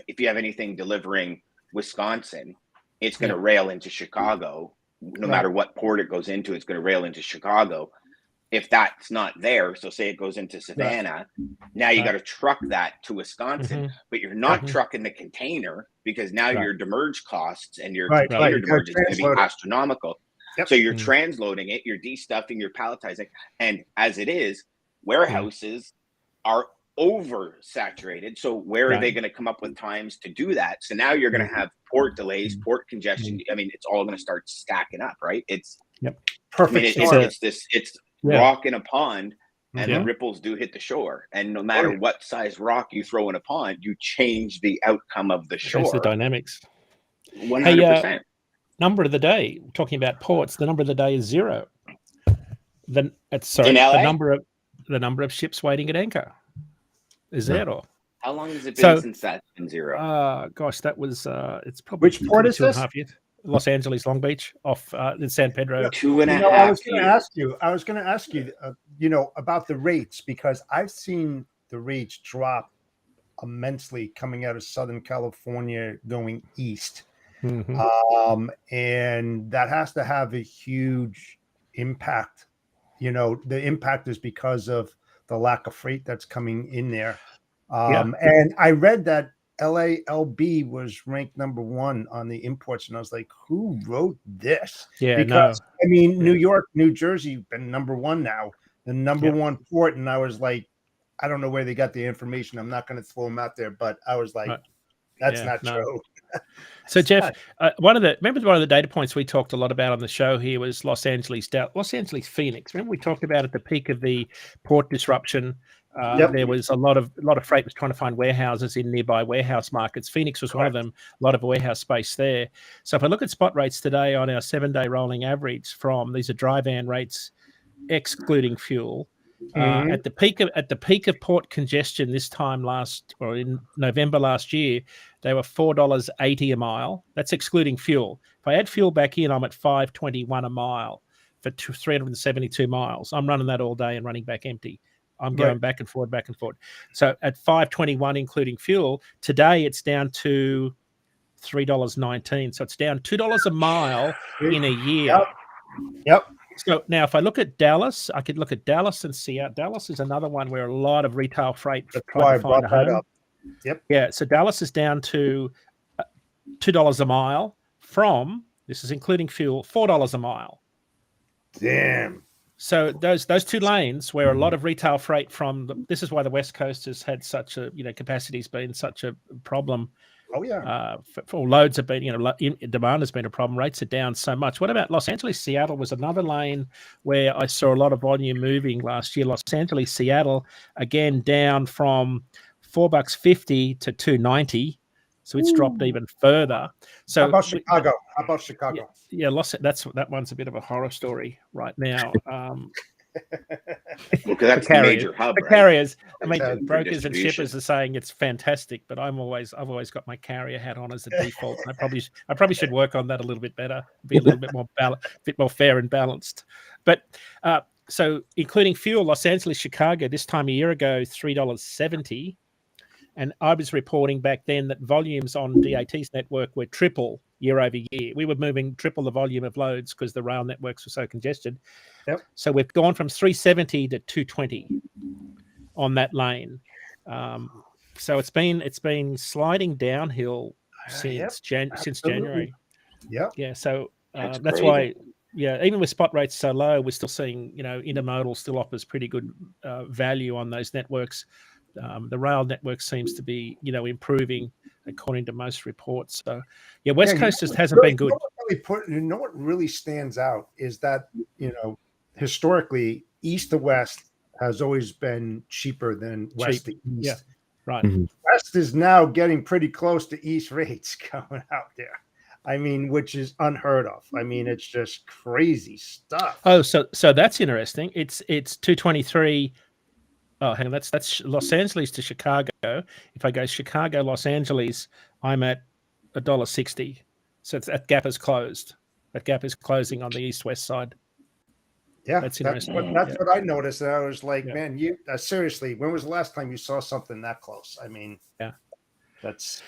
[SPEAKER 1] if you have anything delivering Wisconsin, it's going to rail into Chicago. No matter what port it goes into, it's going to rail into Chicago. If that's not there, so say it goes into Savannah, now you got to truck that to Wisconsin, but you're not trucking the container because now your demurrage costs and your container demurrage is going to be astronomical. Yep. So you're transloading it, you're de-stuffing, you're palletizing, and as it is, warehouses are oversaturated. So where are they going to come up with times to do that? So now you're going to have port delays, port congestion. I mean, it's all going to start stacking up, right? It's
[SPEAKER 2] perfect.
[SPEAKER 1] I mean, it's rock in a pond, and the ripples do hit the shore. And no matter what size rock you throw in a pond, you change the outcome of the shore.
[SPEAKER 4] Change the dynamics.
[SPEAKER 1] 100%.
[SPEAKER 4] Number of the day. Talking about ports, the number of the day is 0. The number of ships waiting at anchor is 0.
[SPEAKER 1] How long has it been since that's been 0?
[SPEAKER 4] Gosh, that was it's probably
[SPEAKER 2] which port is this?
[SPEAKER 4] 2.5 years. Los Angeles, Long Beach, off in San Pedro.
[SPEAKER 1] 2.5
[SPEAKER 2] I was going to ask you, about the rates, because I've seen the rates drop immensely coming out of Southern California going east. And that has to have a huge impact. The impact is because of the lack of freight that's coming in there. And I read that LALB was ranked number 1 on the imports, and I was like, who wrote this? Because I mean, New York, New Jersey been number 1 now, the number 1 port, and I was like, I don't know where they got the information. I'm not going to throw them out there, but I was like, that's not true.
[SPEAKER 4] So Jeff, one of the data points we talked a lot about on the show here was Los Angeles, Phoenix. Remember we talked about at the peak of the port disruption. There was a lot of freight was trying to find warehouses in nearby warehouse markets. Phoenix was one of them. A lot of warehouse space there. So if I look at spot rates today on our 7-day rolling average, these are dry van rates excluding fuel. At the peak of port congestion this time in November last year, they were $4.80 a mile. That's excluding fuel. If I add fuel back in, I'm at $5.21 a mile for 372 miles. I'm running that all day and running back empty. I'm going back and forward. So at $5.21 including fuel, today it's down to $3.19. So it's down $2 a mile in a year.
[SPEAKER 2] Yep.
[SPEAKER 4] So now if I look at Dallas, I could look at Dallas and Seattle. Dallas is another one where a lot of retail freight trying to find a home.
[SPEAKER 2] Yep.
[SPEAKER 4] Yeah. So Dallas is down to $2 a mile from, this is including fuel, $4 a mile.
[SPEAKER 2] Damn.
[SPEAKER 4] So those 2 lanes where a lot of retail freight this is why the West Coast has had such a, capacity's been such a problem.
[SPEAKER 2] Oh yeah.
[SPEAKER 4] For loads have been, demand has been a problem. Rates are down so much. What about Los Angeles, Seattle was another lane where I saw a lot of volume moving last year. Los Angeles, Seattle, again, down from $4.50 to $2.90. So it's dropped even further. So
[SPEAKER 2] how about Chicago?
[SPEAKER 4] Yeah, that one's a bit of a horror story right now.
[SPEAKER 1] Because that's the major hub.
[SPEAKER 4] The carriers, I mean, brokers and shippers are saying it's fantastic, but I've always got my carrier hat on as a default. I probably should work on that a little bit better, be a little bit more fair and balanced. But so including fuel, Los Angeles, Chicago, this time a year ago, $3.70. And I was reporting back then that volumes on DAT's network were triple year over year. We were moving triple the volume of loads because the rail networks were so congested.
[SPEAKER 2] Yep.
[SPEAKER 4] So we've gone from 370 to 220 on that lane. So it's been sliding downhill since January.
[SPEAKER 2] Yeah.
[SPEAKER 4] Yeah. So that's why. Yeah, even with spot rates so low, we're still seeing intermodal still offers pretty good value on those networks. The rail network seems to be, improving according to most reports. So, West Coast just hasn't been good.
[SPEAKER 2] What really stands out is that, historically, east to west has always been cheaper than west to east.
[SPEAKER 4] Yeah, right.
[SPEAKER 5] Mm-hmm.
[SPEAKER 2] West is now getting pretty close to east rates coming out there. I mean, which is unheard of. I mean, it's just crazy stuff.
[SPEAKER 4] Oh, so that's interesting. It's 223 Oh, hang on. That's Los Angeles to Chicago. If I go Chicago, Los Angeles, I'm at $1.60. So that gap is closed. That gap is closing on the east-west side.
[SPEAKER 2] Yeah,
[SPEAKER 4] that's interesting.
[SPEAKER 2] That's what I noticed. And I was like, man, you seriously, when was the last time you saw something that close? I mean, that's.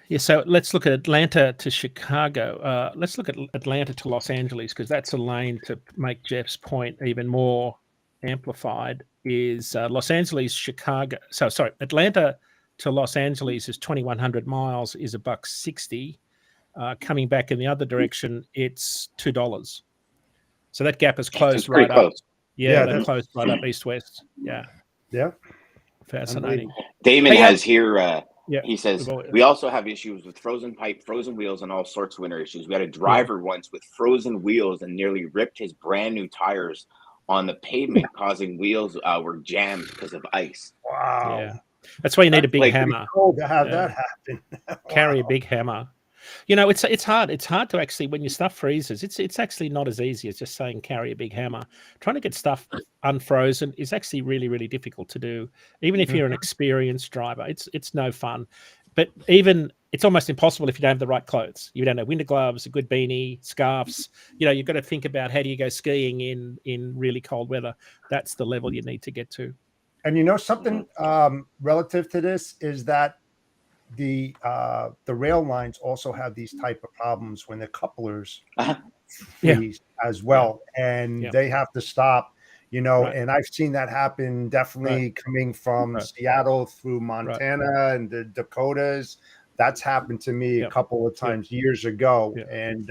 [SPEAKER 4] Yeah, so let's look at Atlanta to Chicago. Let's look at Atlanta to Los Angeles, because that's a lane to make Jeff's point even more amplified. Is Los Angeles, Chicago. So sorry, Atlanta to Los Angeles is 2,100 miles, is $1.60. Coming back in the other direction, it's $2. So that gap is closed right up. Yeah, that closed right up east-west. Yeah. Fascinating.
[SPEAKER 1] Daman has here. He says, we also have issues with frozen pipe, frozen wheels, and all sorts of winter issues. We had a driver once with frozen wheels and nearly ripped his brand new tires on the pavement, causing wheels were jammed because of ice.
[SPEAKER 2] Wow.
[SPEAKER 4] Yeah. That's why you need a big hammer.
[SPEAKER 2] Cool to have that happen.
[SPEAKER 4] Carry a big hammer. You know, it's hard. It's hard to actually, when your stuff freezes, it's actually not as easy as just saying carry a big hammer. Trying to get stuff unfrozen is actually really, really difficult to do. Even if you're an experienced driver, it's no fun. But even it's almost impossible if you don't have the right clothes. You don't have winter gloves, a good beanie, scarves. You know, you've got to think about how do you go skiing in really cold weather. That's the level you need to get to.
[SPEAKER 2] And you know something relative to this is that the rail lines also have these type of problems when the couplers freeze as well, and they have to stop. You know, and I've seen that happen definitely coming from Seattle through Montana and the Dakotas. That's happened to me a couple of times years ago, and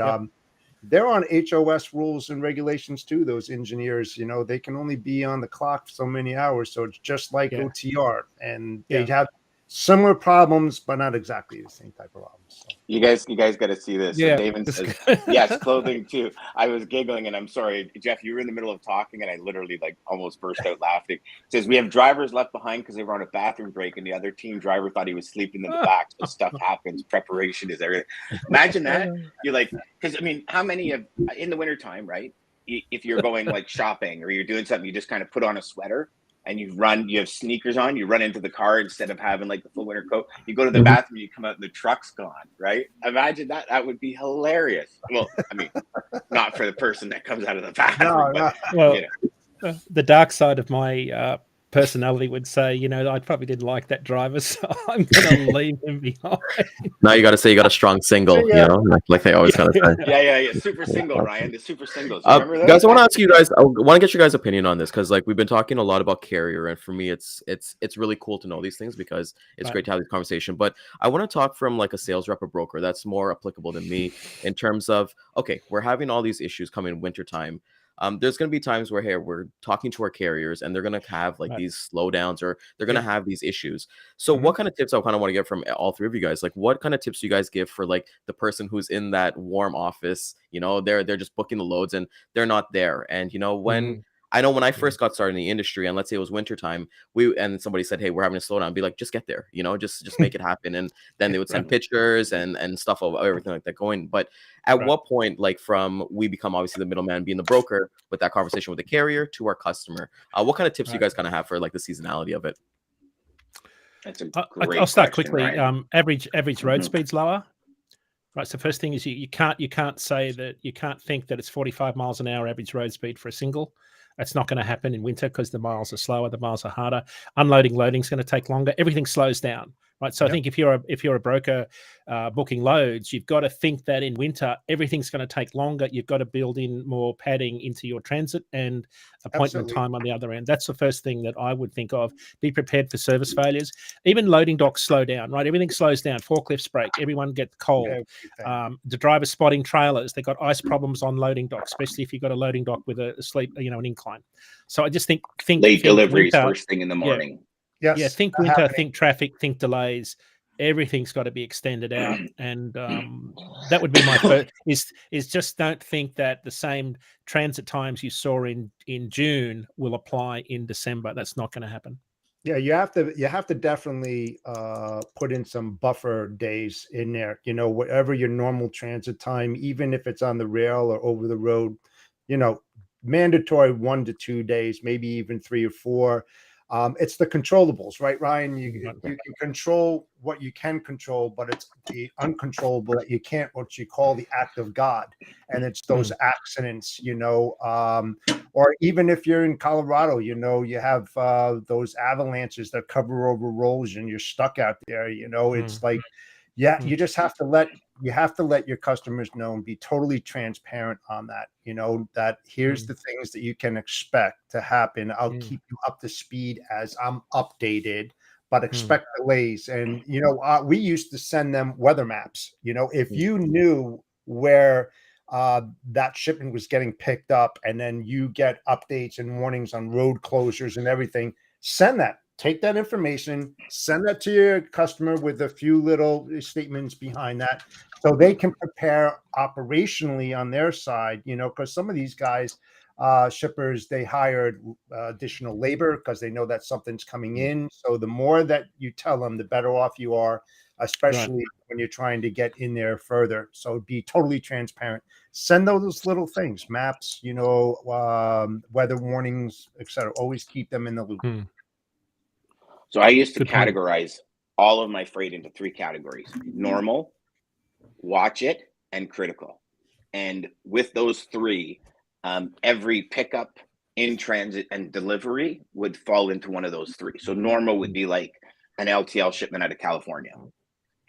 [SPEAKER 2] they're on HOS rules and regulations too. Those engineers, you know, they can only be on the clock so many hours, so it's just like OTR, and they have similar problems, but not exactly the same type of problems. So.
[SPEAKER 1] You guys got to see this.
[SPEAKER 4] Yeah.
[SPEAKER 1] So Daman says, yes, clothing too. I was giggling, and I'm sorry, Jeff, you were in the middle of talking, and I literally like almost burst out laughing. It says, we have drivers left behind because they were on a bathroom break, and the other team driver thought he was sleeping in the back. So stuff happens. Preparation is everything. Imagine that. You're like, because I mean, how many of in the wintertime, right? If you're going like shopping or you're doing something, you just kind of put on a sweater. And you have sneakers on, you run into the car instead of having like the full winter coat. You go to the bathroom, you come out and the truck's gone, right? Imagine that. That would be hilarious. Well, I mean, not for the person that comes out of the bathroom. But,
[SPEAKER 4] well, you know. The dark side of my personality would say, you know, I probably didn't like that driver, so I'm going to leave him behind.
[SPEAKER 5] Now you got to say you got a strong single, you know, like they always kind of say.
[SPEAKER 1] Yeah. Super single, Ryan. The super singles. Remember that?
[SPEAKER 5] Guys, I want to ask you guys. I want to get your guys' opinion on this because, like, we've been talking a lot about carrier, and for me, it's really cool to know these things because it's great to have this conversation. But I want to talk from like a sales rep or broker that's more applicable to me in terms of, okay, we're having all these issues coming in wintertime. There's going to be times where, hey, we're talking to our carriers and they're going to have like these slowdowns or they're going to have these issues. So what kind of tips I kind of want to get from all three of you guys? Like, what kind of tips do you guys give for like the person who's in that warm office? You know, they're just booking the loads and they're not there. And, you know, when I know when I first got started in the industry and let's say it was wintertime, and somebody said, hey, we're having a slowdown, I'd be like, just get there, you know, just make it happen. And then they would send pictures and stuff of everything like that going. But at what point, like from we become obviously the middleman being the broker with that conversation with the carrier to our customer, what kind of tips do you guys kind of have for like the seasonality of it?
[SPEAKER 1] That's a great
[SPEAKER 4] I'll start
[SPEAKER 1] question,
[SPEAKER 4] quickly.
[SPEAKER 1] Ryan.
[SPEAKER 4] Average road speed's lower. Right. So first thing is you can't say that you can't think that it's 45 miles an hour average road speed for a single. That's not going to happen in winter because the miles are slower, the miles are harder. Unloading, loading is going to take longer. Everything slows down, right? So I think if you're a broker booking loads, you've got to think that in winter everything's going to take longer. You've got to build in more padding into your transit and appointment time on the other end. That's the first thing that I would think of. Be prepared for service failures. Even loading docks slow down, right? Everything slows down. Forklifts break. Everyone gets cold. The driver spotting trailers. They've got ice problems on loading docks, especially if you've got a loading dock with a sleep, you know, an incline. So I just think
[SPEAKER 1] late deliveries winter, first thing in the morning.
[SPEAKER 4] Think winter, think traffic, think delays. Everything's got to be extended out, and that would be my first. Is just don't think that the same transit times you saw in June will apply in December. That's not going to happen.
[SPEAKER 2] Yeah, you have to definitely put in some buffer days in there. You know, whatever your normal transit time, even if it's on the rail or over the road, you know, mandatory 1 to 2 days, maybe even 3 or 4. It's the controllables, right, Ryan? You can control what you can control, but it's the uncontrollable that you can't, what you call the act of God. And it's those accidents, or even if you're in Colorado, you have those avalanches that cover over roads and you're stuck out there, it's like, you just have to let your customers know and be totally transparent on that, that here's the things that you can expect to happen. I'll keep you up to speed as I'm updated, but expect delays. And, we used to send them weather maps. If you knew where that shipment was getting picked up, and then you get updates and warnings on road closures and everything, send that. Take that information, send that to your customer with a few little statements behind that, so they can prepare operationally on their side, because some of these guys, shippers, they hired additional labor because they know that something's coming in. So the more that you tell them, the better off you are, especially when you're trying to get in there further. So be totally transparent. Send those little things, maps, weather warnings, etc. Always keep them in the loop.
[SPEAKER 1] So I used to categorize all of my freight into 3 categories: normal, watch it, and critical. And with those 3, every pickup, in transit, and delivery would fall into one of those 3. So normal would be like an LTL shipment out of California.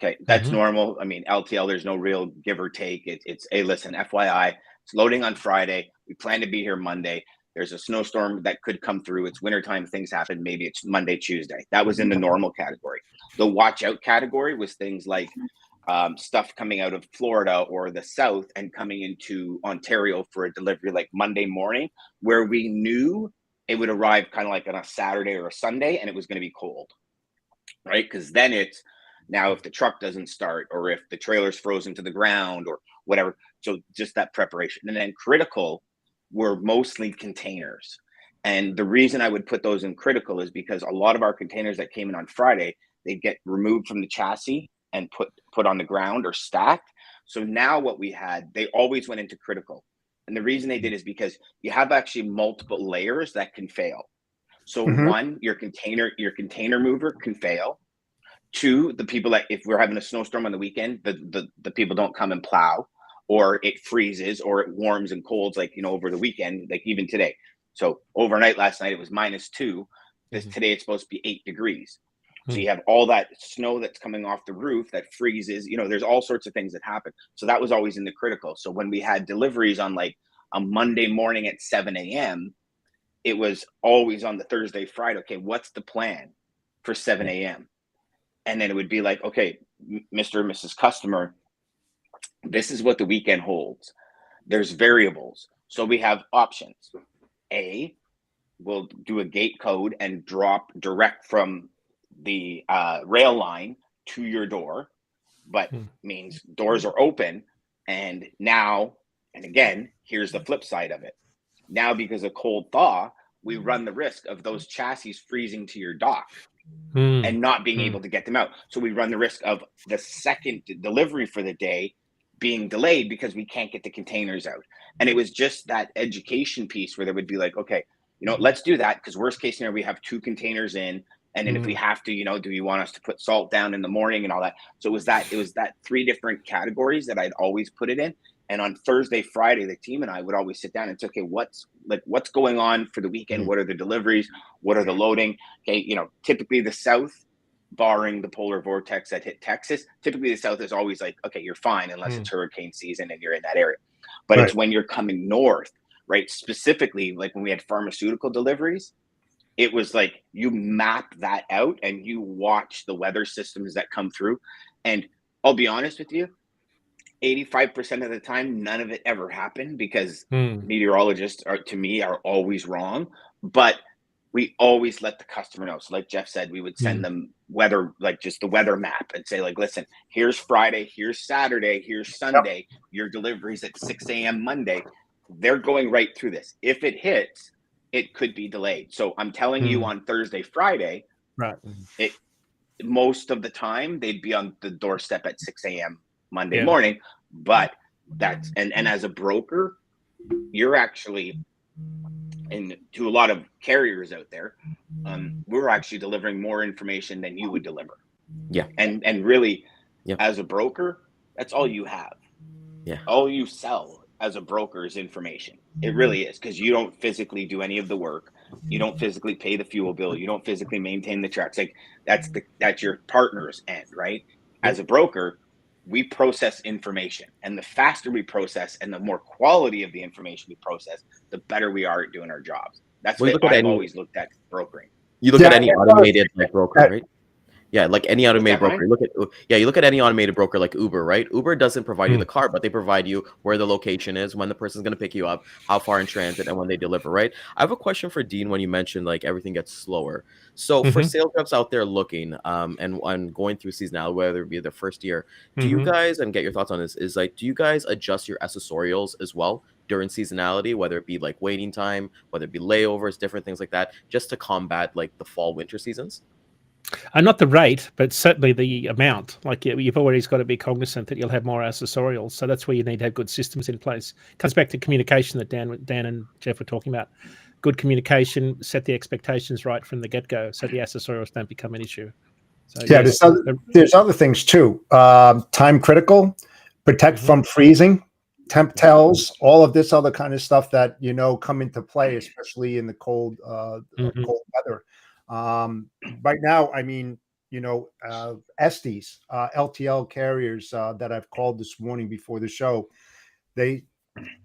[SPEAKER 1] Okay, that's normal. I mean, LTL, there's no real give or take. It's hey, listen, FYI, it's loading on Friday. We plan to be here Monday. There's a snowstorm that could come through. It's wintertime. Things happen. Maybe it's Monday, Tuesday. That was in the normal category. The watch out category was things like stuff coming out of Florida or the South and coming into Ontario for a delivery like Monday morning, where we knew it would arrive kind of like on a Saturday or a Sunday, and it was going to be cold, right? Because then it's now if the truck doesn't start, or if the trailer's frozen to the ground or whatever. So just that preparation. And then critical were mostly containers. And the reason I would put those in critical is because a lot of our containers that came in on Friday, they'd get removed from the chassis and put on the ground or stacked. So now what we had, they always went into critical. And the reason they did is because you have actually multiple layers that can fail. So 1, your container mover can fail. 2, the people that, if we're having a snowstorm on the weekend, the people don't come and plow, or it freezes, or it warms and colds, like, over the weekend, like even today. So overnight last night, it was -2. Today it's supposed to be 8 degrees. So you have all that snow that's coming off the roof that freezes, there's all sorts of things that happen. So that was always in the critical. So when we had deliveries on like a Monday morning at 7 a.m., it was always on the Thursday, Friday. Okay, what's the plan for 7 a.m.? And then it would be like, okay, Mr. and Mrs. Customer, this is what the weekend holds. There's variables. So we have options. A, we'll do a gate code and drop direct from the rail line to your door, but means doors are open. And now, and again, here's the flip side of it. Now, because of cold thaw, we run the risk of those chassis freezing to your dock and not being able to get them out. So we run the risk of the second delivery for the day being delayed because we can't get the containers out. And it was just that education piece where they would be like, okay, let's do that, because worst case scenario, we have 2 containers in. And then if we have to, do you want us to put salt down in the morning and all that? So it was that 3 different categories that I'd always put it in. And on Thursday, Friday, the team and I would always sit down and say, okay, what's going on for the weekend? What are the deliveries? What are the loading? Okay, typically the South, barring the polar vortex that hit Texas, typically the South is always like, okay, you're fine unless it's hurricane season and you're in that area. But it's when you're coming north, right? Specifically, like when we had pharmaceutical deliveries, it was like you map that out and you watch the weather systems that come through. And I'll be honest with you, 85% of the time, none of it ever happened, because meteorologists are always wrong. But we always let the customer know. So like Jeff said, we would send them weather, like just the weather map, and say like, listen, here's Friday, here's Saturday, here's Sunday, your delivery's at 6 a.m. Monday. They're going right through this. If it hits, it could be delayed. So I'm telling you, on Thursday, Friday, most of the time they'd be on the doorstep at 6 a.m. Monday morning. But that's, and as a broker, you're actually and to a lot of carriers out there, we're actually delivering more information than you would deliver.
[SPEAKER 5] Yeah.
[SPEAKER 1] And really,
[SPEAKER 5] Yep.
[SPEAKER 1] as a broker, that's all you have.
[SPEAKER 5] Yeah.
[SPEAKER 1] All you sell as a broker is information. It really is, because you don't physically do any of the work. You don't physically pay the fuel bill. You don't physically maintain the trucks. Like that's your partner's end, right? As a broker, we process information, and the faster we process and the more quality of the information we process, the better we are at doing our jobs. That's what I've always looked at brokering.
[SPEAKER 5] You look at any automated broker, right? Yeah, like any automated broker. You look at any automated broker like Uber, right? Uber doesn't provide you the car, but they provide you where the location is, when the person's going to pick you up, how far in transit, and when they deliver, right? I have a question for Dean when you mentioned like everything gets slower. So for sales reps out there looking and going through seasonality, whether it be their first year, do you guys, and get your thoughts on this, is like, do you guys adjust your accessorials as well during seasonality, whether it be like waiting time, whether it be layovers, different things like that, just to combat like the fall winter seasons?
[SPEAKER 4] Not the rate, but certainly the amount. Like you've always got to be cognizant that you'll have more accessorials. So that's where you need to have good systems in place. It comes back to communication that Dan and Jeff were talking about. Good communication, set the expectations right from the get-go, so the accessorials don't become an issue. So,
[SPEAKER 2] yeah, there's other things too. Time critical, protect from freezing, temp tells, all of this other kind of stuff that come into play, especially in the cold cold weather. Right now, I mean, Estes, LTL carriers that I've called this morning before the show, they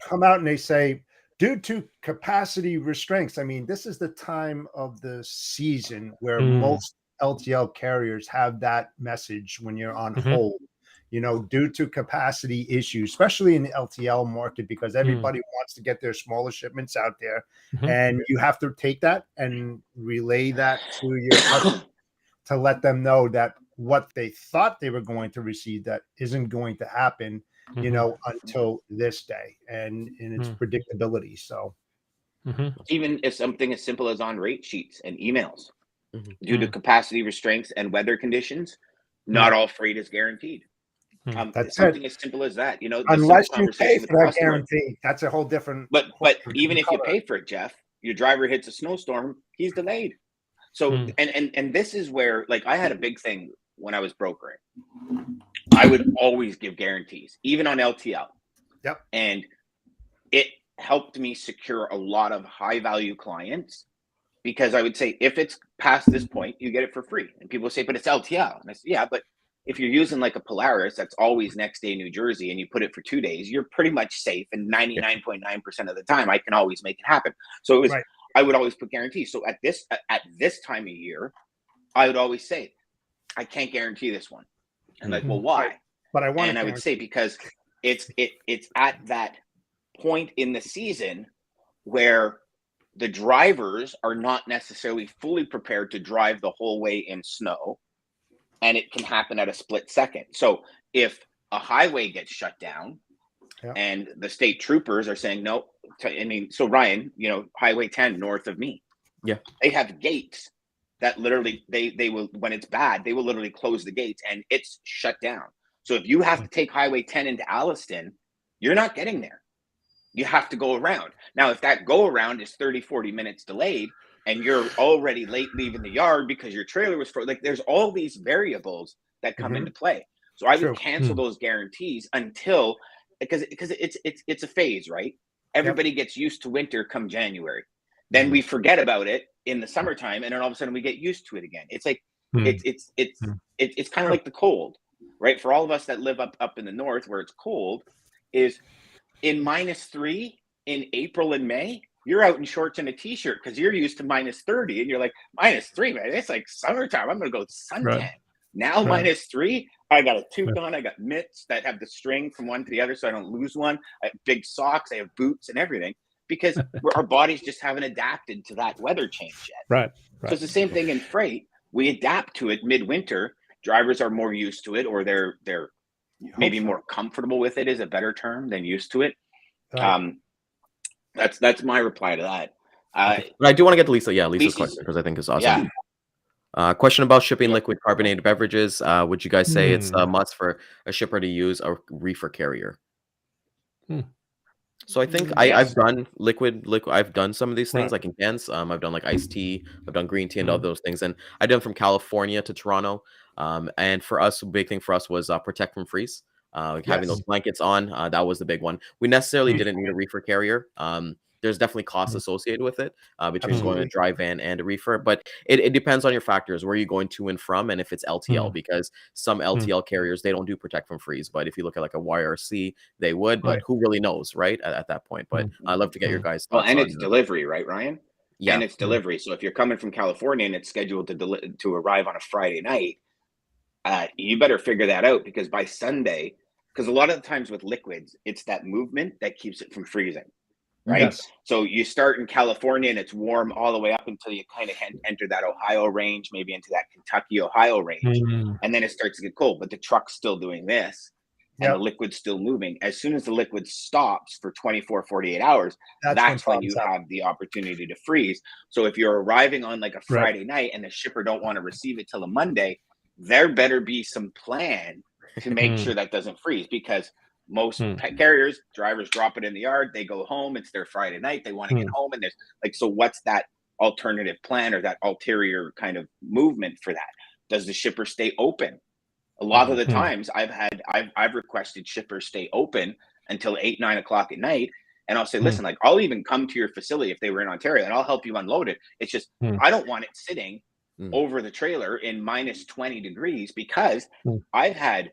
[SPEAKER 2] come out and they say, due to capacity restraints, I mean, this is the time of the season where most LTL carriers have that message when you're on hold, due to capacity issues, especially in the LTL market, because everybody wants to get their smaller shipments out there. And you have to take that and relay that to your customer to let them know that what they thought they were going to receive, that isn't going to happen, until this day, and in its predictability. So
[SPEAKER 1] even if something as simple as on rate sheets and emails, due to capacity restraints and weather conditions, not all freight is guaranteed.
[SPEAKER 2] That's
[SPEAKER 1] something as simple as that,
[SPEAKER 2] unless you pay for that guarantee, that's a whole different.
[SPEAKER 1] But even if you pay for it, Jeff, your driver hits a snowstorm, he's delayed. So and this is where, like, I had a big thing when I was brokering. I would always give guarantees, even on LTL.
[SPEAKER 2] Yep.
[SPEAKER 1] And it helped me secure a lot of high value clients, because I would say, if it's past this point, you get it for free. And people say, but it's LTL. And I say, yeah, but if you're using like a Polaris that's always next day New Jersey, and you put it for 2 days, you're pretty much safe. And 99.9% of the time, I can always make it happen. So it was, I would always put guarantees. So at this time of year, I would always say, I can't guarantee this one. And like, well, why?
[SPEAKER 2] But I want.
[SPEAKER 1] And I would say, because it's at that point in the season where the drivers are not necessarily fully prepared to drive the whole way in snow, and it can happen at a split second. So if a highway gets shut down, and the state troopers are saying no, so Ryan, Highway 10 north of me, they have gates that literally they will, when it's bad, they will literally close the gates and it's shut down. So if you have to take Highway 10 into Alliston, you're not getting there. You have to go around. Now, if that go around is 30, 40 minutes delayed, and you're already late leaving the yard because your trailer was like, there's all these variables that come into play. So I would cancel those guarantees until, because it's a phase, right? Everybody gets used to winter come January. Then we forget about it in the summertime, and then all of a sudden we get used to it again. It's like it's kind of like the cold, right? For all of us that live up in the north where it's cold, is in -3 in April and May, you're out in shorts and a t-shirt because you're used to -30, and you're like, -3, man, it's like summertime. I'm gonna go suntan. Now -3, I got a toque on. I got mitts that have the string from one to the other, so I don't lose one. I have big socks. I have boots and everything, because our bodies just haven't adapted to that weather change yet.
[SPEAKER 4] Right.
[SPEAKER 1] So it's the same thing in freight. We adapt to it midwinter. Drivers are more used to it, or they're maybe more comfortable with it, is a better term than used to it. That's my reply to that.
[SPEAKER 5] But I do want to get to Lisa's question, because I think it's awesome. Question about shipping liquid carbonated beverages. Would you guys say it's a must for a shipper to use a reefer carrier? So I think I've done liquid. I've done some of these things like in cans. I've done like iced tea. I've done green tea and all those things. And I've done from California to Toronto. And for us, a big thing for us was protect from freeze. Having those blankets on, that was the big one. We necessarily didn't need a reefer carrier. There's definitely costs associated with it between going a dry van and a reefer, but it depends on your factors, where you're going to and from, and if it's LTL, because some LTL carriers, they don't do protect from freeze. But if you look at like a YRC, they would, but who really knows, right? At that point. But I'd love to get your guys' thoughts.
[SPEAKER 1] Well, and it's delivery, right, Ryan?
[SPEAKER 5] Yeah.
[SPEAKER 1] And it's delivery. So if you're coming from California and it's scheduled to arrive on a Friday night, you better figure that out, because by Sunday, because a lot of the times with liquids, it's that movement that keeps it from freezing. Right. Yes. So you start in California and it's warm all the way up until you kind of enter that Ohio range, maybe into that Kentucky, Ohio range. And then it starts to get cold, but the truck's still doing this and the liquid's still moving. As soon as the liquid stops for 24, 48 hours, that's when you have the opportunity to freeze. So if you're arriving on like a Friday night and the shipper don't want to receive it till a Monday, there better be some plan to make sure that doesn't freeze, because most carriers, drivers drop it in the yard, they go home, it's their Friday night, they want to get home, and there's like, so what's that alternative plan or that ulterior kind of movement for that? Does the shipper stay open? A lot of the times I've requested shippers stay open until 8, 9 o'clock at night, and I'll say, listen, like, I'll even come to your facility if they were in Ontario and I'll help you unload it. It's just I don't want it sitting over the trailer in minus 20 degrees, because I've had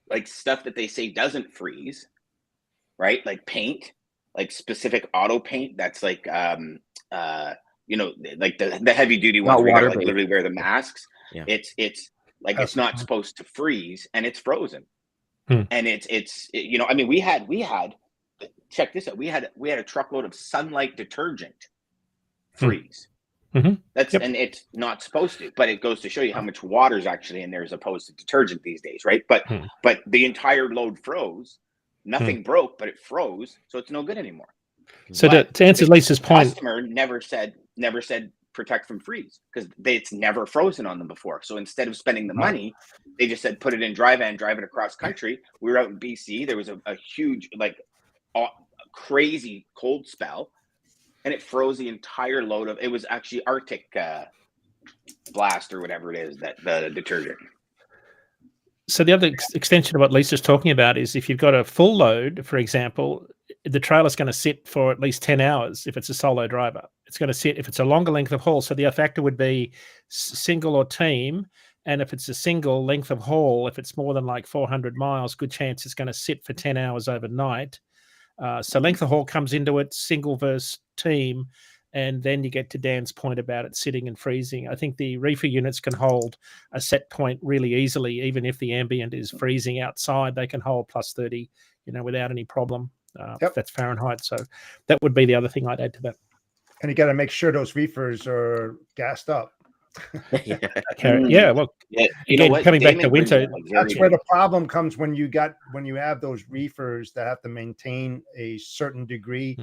[SPEAKER 1] like stuff that they say doesn't freeze, right? Like paint, like specific auto paint that's like you know, like the heavy duty ones where you gotta like literally wear the masks. It's like it's not supposed to freeze, and it's frozen. And it's you know, I mean, we had check this out, we had a truckload of Sunlight detergent freeze. That's and it's not supposed to, but it goes to show you how much water is actually in there as opposed to detergent these days, right? But the entire load froze, nothing broke, but it froze, so it's no good anymore.
[SPEAKER 4] So to answer Lisa's point,
[SPEAKER 1] customer never said protect from freeze, because it's never frozen on them before. So instead of spending the money, they just said put it in dry van, drive it across country. We were out in BC, there was a huge like crazy cold spell, and it froze the entire load of, it was actually Arctic Blast or whatever it is, that the detergent.
[SPEAKER 4] So the other extension of what Lisa's talking about is if you've got a full load, for example, the trailer's going to sit for at least 10 hours if it's a solo driver. It's going to sit if it's a longer length of haul. So the factor would be single or team. And if it's a single length of haul, if it's more than like 400 miles, good chance it's going to sit for 10 hours overnight. So length of haul comes into it, single versus team, and then you get to Dan's point about it sitting and freezing. I think the reefer units can hold a set point really easily, even if the ambient is freezing outside. They can hold plus 30, you know, without any problem. That's Fahrenheit. So that would be the other thing I'd add to that.
[SPEAKER 2] And you got to make sure those reefers are gassed up.
[SPEAKER 4] Well, again, coming back to winter,
[SPEAKER 2] that's where the problem comes when you have those reefers that have to maintain a certain degree,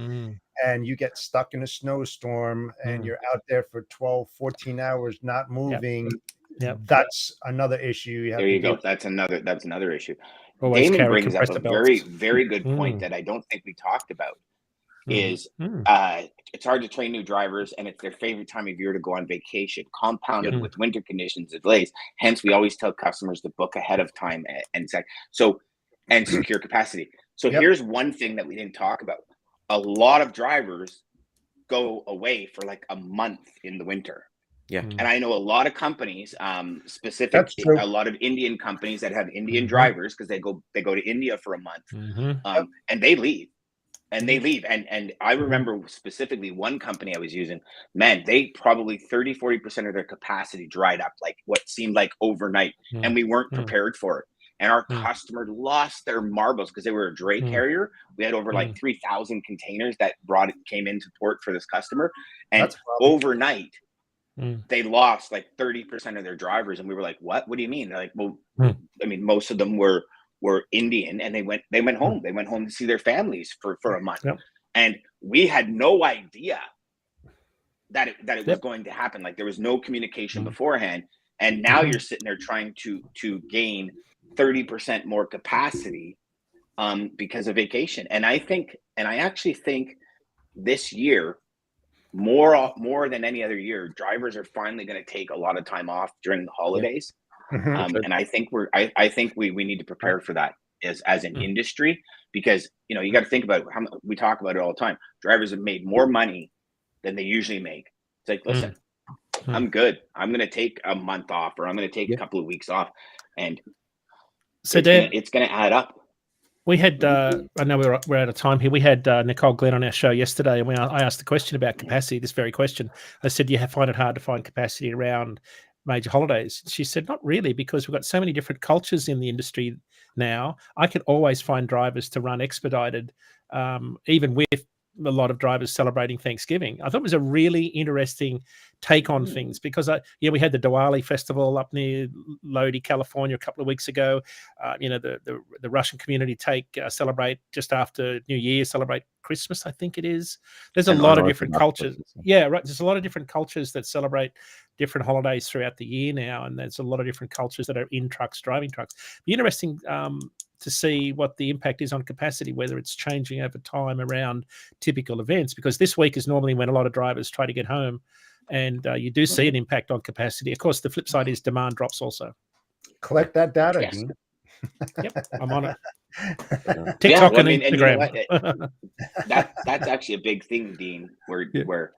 [SPEAKER 2] and you get stuck in a snowstorm and you're out there for 12, 14 hours not moving. That's another issue.
[SPEAKER 1] There you go. That's another issue. Daman brings up a very, very good point that I don't think we talked about. Is it's hard to train new drivers, and it's their favorite time of year to go on vacation, compounded with winter conditions and delays. Hence, we always tell customers to book ahead of time and secure capacity. So here's one thing that we didn't talk about. A lot of drivers go away for like a month in the winter. And I know a lot of companies, specifically a lot of Indian companies that have Indian drivers, because they go to India for a month, and they leave. And I remember specifically one company I was using, man, they probably 30, 40% of their capacity dried up, like what seemed like overnight. And we weren't prepared for it. And our customer lost their marbles because they were a dray carrier. We had over like 3,000 containers that came into port for this customer. And overnight, they lost like 30% of their drivers. And we were like, what do you mean? They're like, well, I mean, most of them were Indian, and they went home. They went home to see their families for a month. And we had no idea that it was going to happen. Like, there was no communication beforehand. And now you're sitting there trying to gain 30% more capacity because of vacation. And I actually think this year, more than any other year, drivers are finally going to take a lot of time off during the holidays. And I think we need to prepare for that as an industry, because you got to think about how we talk about it all the time. Drivers have made more money than they usually make. It's like, listen, I'm good. I'm going to take a month off, or I'm going to take a couple of weeks off, and
[SPEAKER 4] so
[SPEAKER 1] it's going to add up.
[SPEAKER 4] We had, I know we're out of time here. We had Nicole Glenn on our show yesterday, and I asked the question about capacity, this very question. I said, do you find it hard to find capacity around major holidays? She said, not really, because we've got so many different cultures in the industry now. I can always find drivers to run expedited, even with a lot of drivers celebrating Thanksgiving. I thought it was a really interesting take on things, because we had the Diwali festival up near Lodi, California a couple of weeks ago. The Russian community celebrate just after New Year, celebrate Christmas, I think it is. There's a lot of different cultures. Yeah, right. There's a lot of different cultures that celebrate different holidays throughout the year now, and there's a lot of different cultures that are in trucks, driving trucks. It'd be interesting to see what the impact is on capacity, whether it's changing over time around typical events, because this week is normally when a lot of drivers try to get home, and you do see an impact on capacity. Of course, the flip side is demand drops also.
[SPEAKER 2] Collect that data, Dean.
[SPEAKER 4] Yep, I'm on it. TikTok and Instagram.
[SPEAKER 1] That's actually a big thing, Dean, where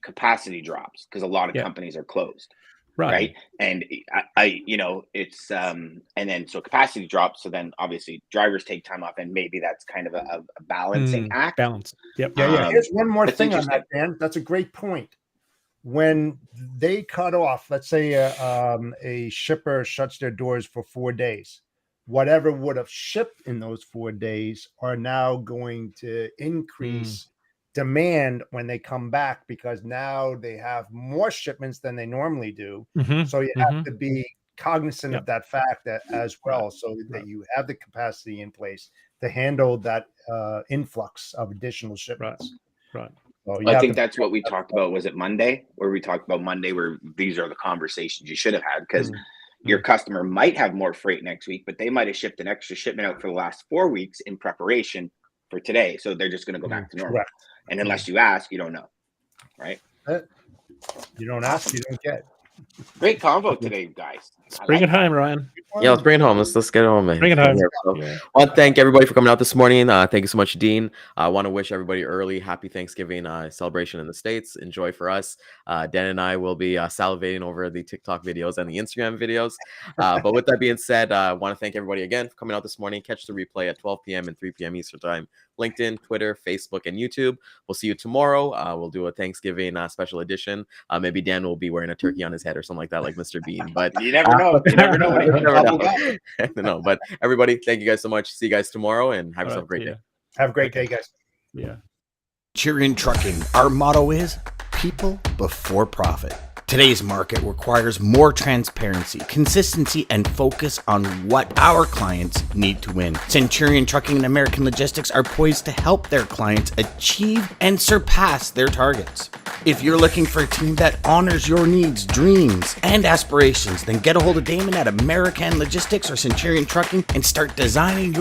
[SPEAKER 1] capacity drops because a lot of companies are closed. Right. And it's and then so capacity drops. So then obviously drivers take time off, and maybe that's kind of a balancing act.
[SPEAKER 4] Balance. Yep.
[SPEAKER 2] Yeah. Here's one more thing on that, Dan. That's a great point. When they cut off, let's say a shipper shuts their doors for 4 days, whatever would have shipped in those 4 days are now going to increase demand when they come back, because now they have more shipments than they normally do. So you have to be cognizant of that fact as well, so that you have the capacity in place to handle that influx of additional shipments.
[SPEAKER 4] Right.
[SPEAKER 1] So I think that's what we talked about. Was it Monday? Where we talked about Monday, where these are the conversations you should have had, because your customer might have more freight next week, but they might have shipped an extra shipment out for the last 4 weeks in preparation for today. So they're just going to go back to normal. Correct. And unless you ask, you don't know. Right?
[SPEAKER 2] You don't ask, you don't get.
[SPEAKER 1] Great combo today, guys.
[SPEAKER 4] Let's bring it home, Ryan.
[SPEAKER 5] Yeah, let's bring it home. Let's get it home, man.
[SPEAKER 4] Bring it home.
[SPEAKER 5] I want to thank everybody for coming out this morning. Thank you so much, Dean. I want to wish everybody early happy Thanksgiving celebration in the States. Enjoy for us. Dan and I will be salivating over the TikTok videos and the Instagram videos. But with that being said, I want to thank everybody again for coming out this morning. Catch the replay at 12 p.m. and 3 p.m. Eastern Time. LinkedIn, Twitter, Facebook, and YouTube. We'll see you tomorrow. We'll do a Thanksgiving special edition. Maybe Dan will be wearing a turkey on his head or something like that, like Mr. Bean. But
[SPEAKER 1] you never know. You never know.
[SPEAKER 5] No, but everybody, thank you guys so much. See you guys tomorrow, and have yourself a great day.
[SPEAKER 2] Have a great day, guys.
[SPEAKER 4] Yeah.
[SPEAKER 3] Centurion Trucking. Our motto is people before profit. Today's market requires more transparency, consistency, and focus on what our clients need to win. Centurion Trucking and American Logistics are poised to help their clients achieve and surpass their targets. If you're looking for a team that honors your needs, dreams, and aspirations, then get a hold of Daman at American Logistics or Centurion Trucking and start designing your